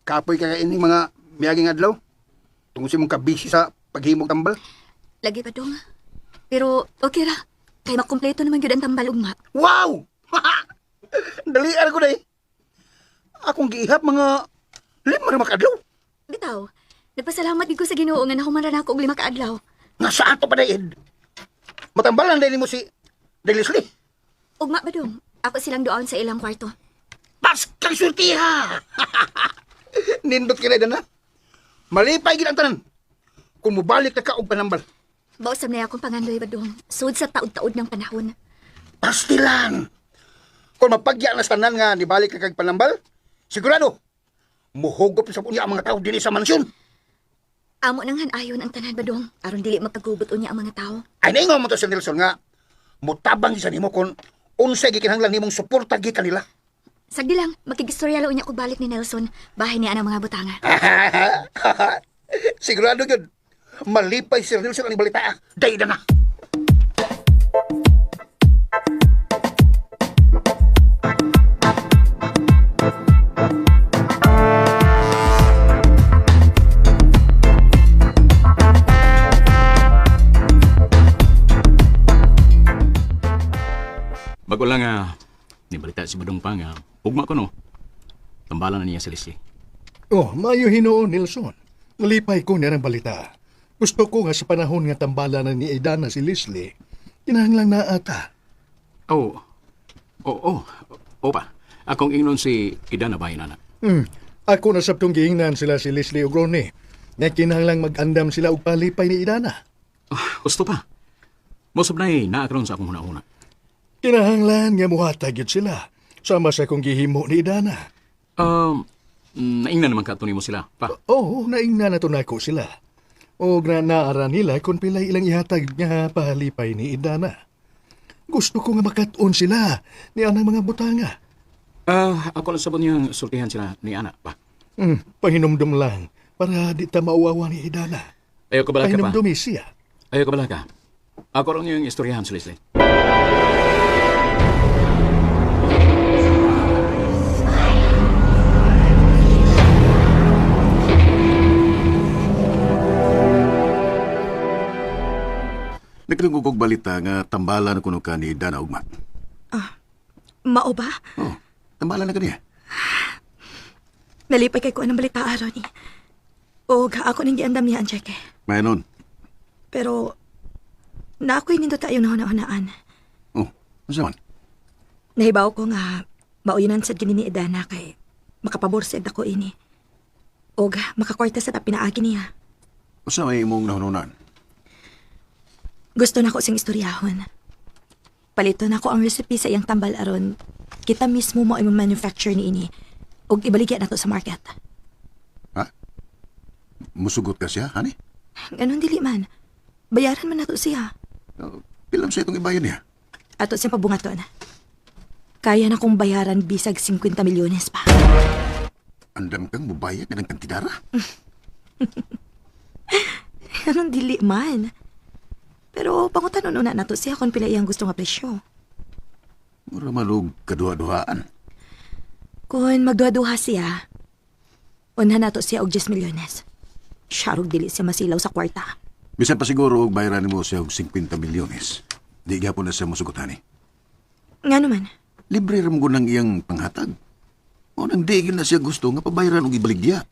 Kapoy ka kainin mga miyaging adlaw? Tungkol si mong kabisi sa paghimog tambal? Lagi, Badong. Pero okay ra. Kay makumpleto naman yun ang tambal ugma. Wow! Dalian ko day. Akong giihap mga 5 makadlaw. Bitaw, nagpasalamat gid ko sa Ginoo nga nahuman ra nako og 5 ka adlaw. Nga saan to pa day, Matambal lang din mo si Leslie. Ugma, Badong. Ako silang doon sa ilang kwarto. Pas kang surtiha! Nindot ka na, Idana. Malipay gid ang tanan. Kung mubalik na ka og panambal. Bausam na akong pangandoy, Badong. Sud sa taod-taod ng panahon. Pastilan! Kung mapagya na sa tanan nga nibalik ka kag panambal, sigurado, muhugop sa punya ang mga tao din sa mansyon. Amo nang hanayon ang tanan, Badong. Aron dili magkagubot unya ang mga tao. Ay naingaw mo to si Nelson nga, mutabang sa nimo kung unsay gikinahanglan nimong suporta gi kanila. Sagdi lang, makigistorya lang unya ko balik ni Nelson. Bahay niya ang mga butanga. Sigurado yun. Malipay si Nelson ang balita. Day na na. Bago lang ni balita si Badong pa nga, ugma ko no. Tambalan na niya si Leslie. Oh, maayo Hinoon, Nelson. Nalipay ko nirang balita. Gusto ko nga sa panahon nga tambala na ni Idana si Leslie, kinahanglang na ata. Oh, pa. Akong ingnon si Idana bahay na. Ako na sabtong giingnan sila si Leslie ug Ronnie. Nga kinahanglang mag-andam sila og palipay ni Idana. Gusto pa. Mosob na naakron sa akong huna-huna. Kinahanglan nga muhatag yun sila. Sama sa kong gihimo ni Idana. Naingnan naman ka mo sila, pa. Oo, naingnan na tunako sila. O naara nila kung pilay ilang ihatag nga palipay ni Idana. Gusto ko nga makatuon sila ni anang mga butanga. Ako lang sabon niyang sultihan sila ni Ana, pa. Pahinumdum lang para di ta mauwawa ni Idana. Ayaw ka bala ka, pa. Pahinumdumi siya. Ayaw ka bala ka. Ako rin yung istoryahan si Leslie. Nagkalungog og balita nga tambalan kuno ka ni Idana ugma. Mao ba? Oh, tambalan na kaniya. Nalipay kay ko anong balita aron ni. O ako ning giandam niya ang cheque. Mayroon. Pero na ako'y nindo tayo nahuna-hunaan. Oh, ano man? Nahibaw ko nga mauyinan sa gini ni Idana kay makapaborseg ako ini. O makakwarta sa pinaagi niya. Usa may imong nahununan? Gusto na ko sing istoryahon. Palito na ko ang recipe sa iyang tambal aron. Kita mismo mo ay manufacture ni ini. O ibaligyan na to sa market. Ha? Musugot ka siya, hani? Ganon dili man. Bayaran man na to siya. Pilam sa itong ibayan niya. Ato siyang pabungaton. Kaya na kong bayaran bisag 50 milyones pa. Andam kang mubayad na ng kantidara? Ganon dili man. Pero pangutanon una na to siya kung pila iyang gusto nga presyo. Mura malug kaduha-duhaan. Kung magduha-duha siya, unhan na to siya og 10 milyones. Syarog dili siya masilaw sa kwarta. Bisan pa siguro og bayaran mo siya og 50 milyones. Di gyapon na siya musugutani. Nga naman. Libre ram ko ng iyang panghatag. O nang di na siya gusto nga pabayaran og ibaligya.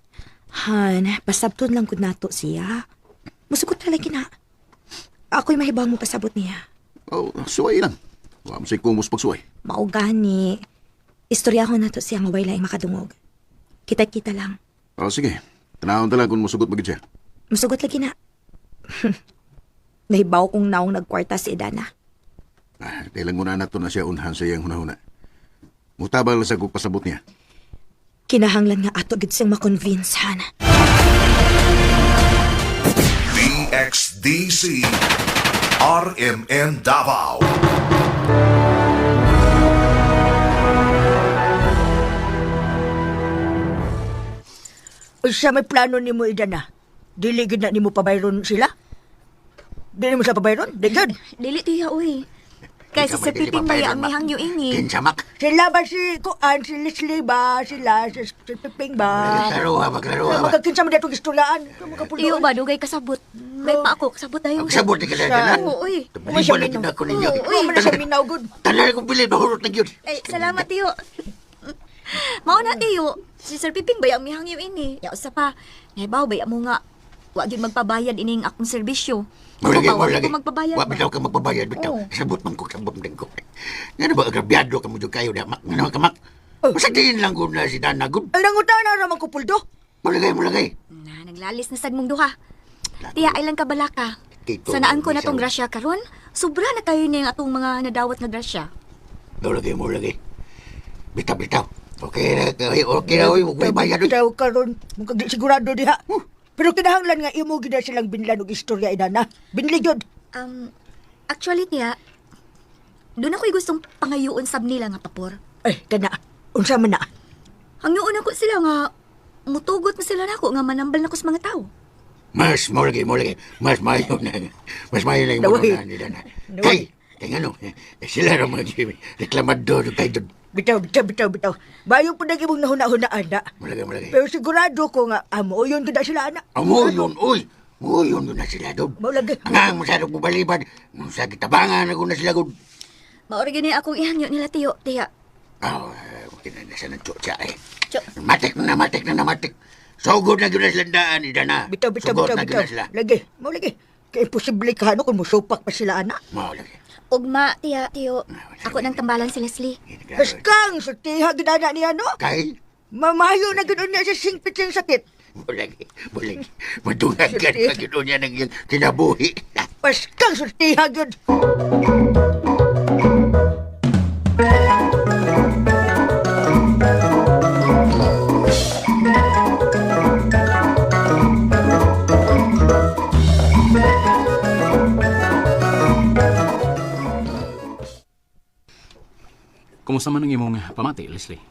Han, pasabton lang ko nato siya. Musugot talaga na. Ako'y mahibang mo pasabot niya. Oh, suway lang. Wa mo say kumos pagsuway. Mao gani. Istoryahon na to siya nga way laing makadungog. Kita-kita lang. Oh, sige. Tanahon tala kung musugot magid siya. Musugot lagi na. Nahibaw kong naong nagkwarta si Idana. Kailan muna nato na siya unhan sa iyang hunahuna. Mutabang lang sa kong pasabot niya. Kinahanglan nga ato gid siyang makonvince, Han. DXDC RMN Davao. Sa may plano ni mo, Idana, dili gid na ni mo pabayron sila? Dili mo sa pabayron? Digad. Dili tiya, uy. Kaya si Sir Piping may ang mihangyo ini. Kinsamak. Sila ba si Kuan, si Leslie ba, sila, si Piping ba? Maglaro ha. Magkakinsa mo dito gistulaan. Iyo ba, dugay kasabot. May pa ako, kasabot tayo. Magsabot ni kada na. Oo, uy. Maliban na gid ako ninyo. Uy, Ano man na siya minaw, good. Tanan kong bilin, mahurot na yun. Ay, salamat, tiyo. Mao na, tiyo. Si Sir Piping ba ang mihangyo ini? Ya, usa pa. Naibaw ba mo nga. Wa gyud magpabayad ining akong serbisyo. Malagi. Ko magpabayad Wa ba? bitaw ka magpabayad bitaw. Oo. Sabot man ko ko. Nga ba agrabyado ka mo jud kayo da mak. Nga kamak. Masagdiin lang ko na si Dana good. Ang nangutan na naman ko, Puldo. Malagay. Na, naglalis na sad mong duha. Tiya, ilang kabalaka. Tito, Sanaan ko na tong misaw. grasya karon. Sobra na kayo ning atong mga nadawat nga grasya. Malagay. Bitaw. Okay na, uy, huwag may bayad. Daw karon, mukag sigurado diha. Pero kinahanglan nga imo gid na silang binlan og istorya, Idana. Binli gyud. Actually, tiya, doon ako'y gustong pangayuon sab nila nga papor. Eh, kana. Unsa man na? Hangyoon ako sila nga, mutugot na sila nako nga manambal na ko sa mga tao. Mas malagay. Mas mayo na yung Daway. mga ni Dana. Kay ano, sila rin mga reklamador kay doon. Bitaw. Bayo po nag imong nahuna-hunaan na. Malagay. Pero sigurado ko nga, amo yun gid na sila, ana. Amo yun, uy. Yun na sila doon. Maulagi. Ang masyadong bubalibad. Sa kitabangan na na sila doon. Maori gani akong ihangyo nila, tiyo, tiya. Okay na nasa ng tsotsa eh. Tso. Matik. Sugod na gina sila daan, Idana. Bitaw. Sugod na gina sila. Lagi. Kaya imposible ka, ano, kung musupak pa sila, ana. Maulagi. Ugma, tiya, tiyo. Ako nang tambalan si Leslie. Kaskang, sa tiha gidana niya, no? Kay, Mamayo na gano'n niya sa singpit siyang sakit. bulagi. Madungan ka na gano'n niya ng kinabuhi. Paskang, sa tiha gud. Kumusta man ang imong pamati, Leslie?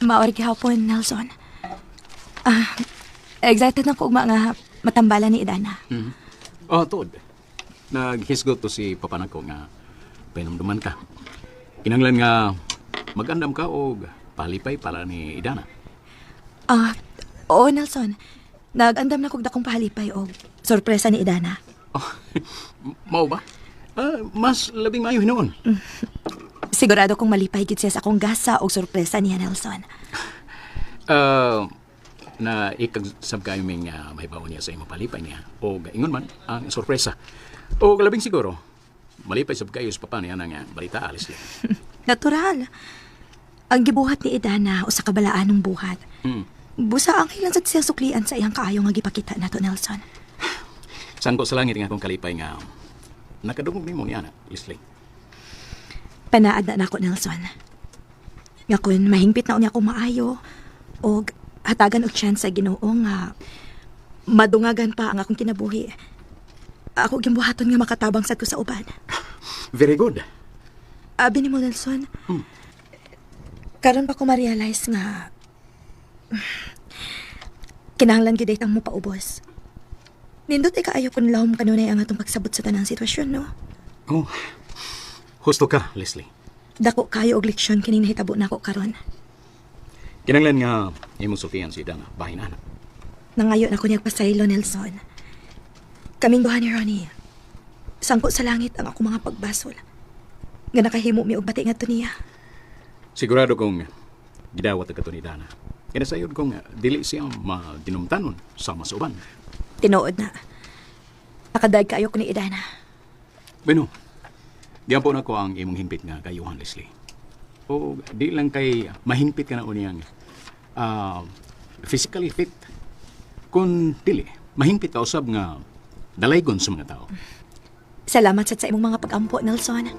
Maori gihapon, Nelson. Excited na ko nga matambalan ni Idana. Tod. Naghisgot to si papanak ko nga pinamduman ka. Kinanglan nga magandam ka o palipay para ni Idana. Oo, Nelson. Nag-andam na kog dakong pahalipay o sorpresa ni Idana. Mao ba? Mas labing maayo hinoon. Sigurado kong malipay gid siya sa akong gasa o sorpresa niya, Nelson. Na ikagsab kayo ming mahibaw niya sa imong palipay niya. O ingon man ang sorpresa. O labing siguro, malipay sab kayo sa papa niya nga balita, Leslie. Natural. Ang gibuhat ni Idana o sa kabalaan ng buhat. Busa ang kailan sa siya suklian sa iyang kaayo nga gipakita nato, Nelson. Sangko sa langit nga akong kalipay nga nakadungog nimo niya, Leslie. Panaad na ako, Nelson. Nga kun mahingpit na unya ako maayo o hatagan og chance sa Ginoo nga madungagan pa ang akong kinabuhi. Ako gimbuhaton nga makatabang sad ko sa uban. Very good. Abi ni mo, Nelson. Karon pa ko ma-realize nga kinahanglan gid ang mo paubos. Nindot ikaayo kun lahom kanunay ang atong pagsabot sa tanang sitwasyon, no? Oh, husto ka, Leslie. Dako kayo og leksyon kining nahitabo nako karon. Kinanglan nga imong sultihan si Dana, bahin anak. Nangayon ako niyag pasaylo, Nelson. Kaming duha ni Ronnie. Sangko sa langit ang ako mga pagbasol. Nga nakahimo mi og bati ngadto niya. Sigurado kong gidawat ka to ni Dana. Kinasayod kong dili siya madinumtanon sa masuban. Tinuod na. Nakadag kayo ko ni Idana. Bueno, diyan po na ko ang imong himpit nga kayuhan, Leslie. O di lang kay mahimpit ka na uniyang physically fit. Kung dili, mahimpit ka usab nga dalaygon sa mga tao. Salamat sa imong mga pag-ampo, Nelson.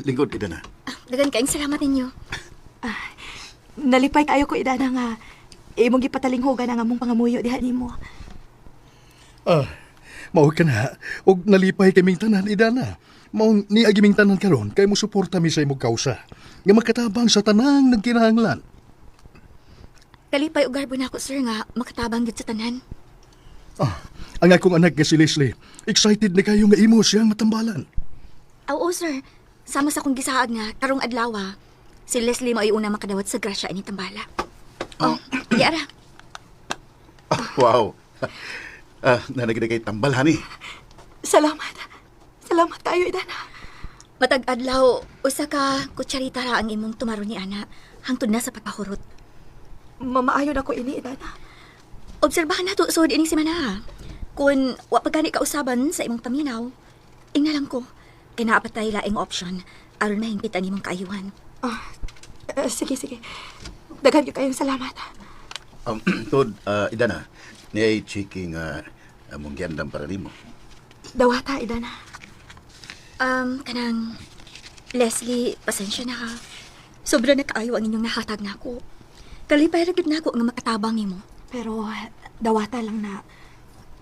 lingkod, Idana. Dagan kaayong salamat ninyo. Nalipay kayo ko, Idana, nga imong gipatalinghogan ang among pangamuyo diha nimo. Mao ka na, og nalipay kaming tanan, Idana. Maong niagiming tanan karon kay mo suporta mi sa imong kausa. Nga makatabang sa tanang nagkinahanglan. Kalipay og garbo na ako, sir, nga makatabang gid sa tanan. Ang akong anak nga si Leslie, excited na kayo nga imo siyang matambalan. Oo, sir. Sama sa akong gisaag nga, karong adlaw, si Leslie mao'y una makadawat sa grasya ini tambala. Yara. Wow. Nanagina kay tambal, honey. Salamat. Salamat kayo, Idana. Matag adlaw, usa ka kutsarita ra ang imong tumaro ni ana, hangtod na sa pagkahurot. Mamaayon ako ini, Idana. Obserbahan na to sud ining semana. Kung wa pa gani ka usaban sa imong paminaw, ingna lang ko. Kay naa pa tay laing option aron mahingpit ang imong kaayuhan. Sige. Daghan kayong salamat. Tod, Idana, niyay checking among giandam para nimo. Dawata, Idana. Kanang Leslie, pasensya na ka. Sobra na kaayo ang inyong nahatag na ako. Kalipay ra gid na ako nga makatabang nimo. Pero dawata lang na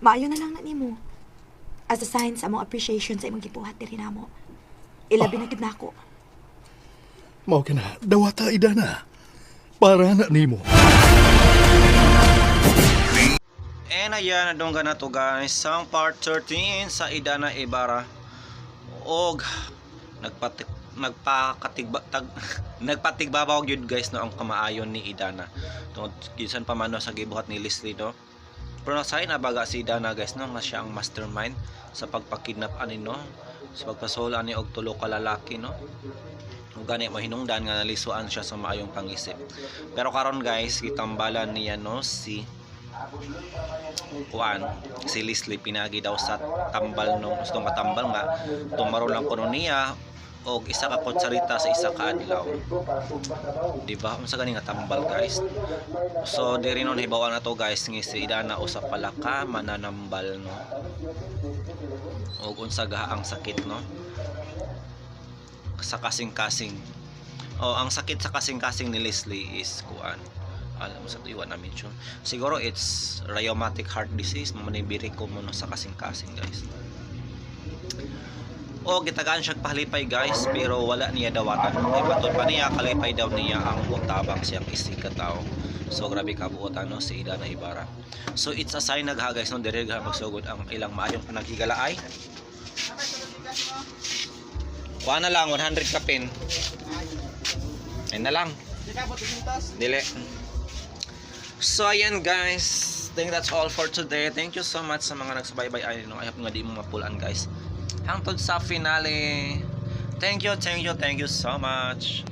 maayo na lang na nimo. As a sign sa among appreciation sa imong gibuhat diri namo. Ilabi na gid nako. Mao ka na, dawata, Idana. Para na nimo. And ayan, nadunggan na to guys ang part 13 sa Idana Ibarra. Og nagpatigbabaw yun guys no ang kamaayon ni Idana. Tungod gisan pa man no, sa gibuhat ni Leslie no. Pero nasahin na baga si Idana guys no nga siya ang mastermind sa pagpakidnap ani no, sa pagpasol ani og tulo ka lalaki no. Ug gani mahinungdan nga nalisuan siya sa maayong pangisip. Pero karon guys, gitambalan niya no si si Leslie pinagi daw sa tambal nung gustong katambal nga tumaro lang kuno niya og isa ka kutsarita sa isa ka adlaw, di ba? Unsa gani nga tambal guys? So diri non hibawan na to guys nga si Idana usa pala ka mananambal no, og unsa gaha ang sakit no sa kasing-kasing. Ang sakit sa kasing-kasing ni Leslie is alam mo sa tuwa na mention. Siguro it's rheumatic heart disease, mamanibiri ko mo sa kasing-kasing guys. O gitagaan siya pahalipay guys, pero wala niya dawatan. Ibaton pa niya, kalipay daw niya ang mutabang siyang isikat tao. So grabe kabuotan no si Idana Ibarra. So it's a sign nagha guys no, dire magsugod ang ilang maayong panaghigalaay. Kuha na lang 100 ka pin. Ayun na lang. Dili. So ayan guys, I think that's all for today. Thank you so much sa mga nagsubaybay. I hope nga di mo mapulaan guys hangtod sa finale. Thank you so much.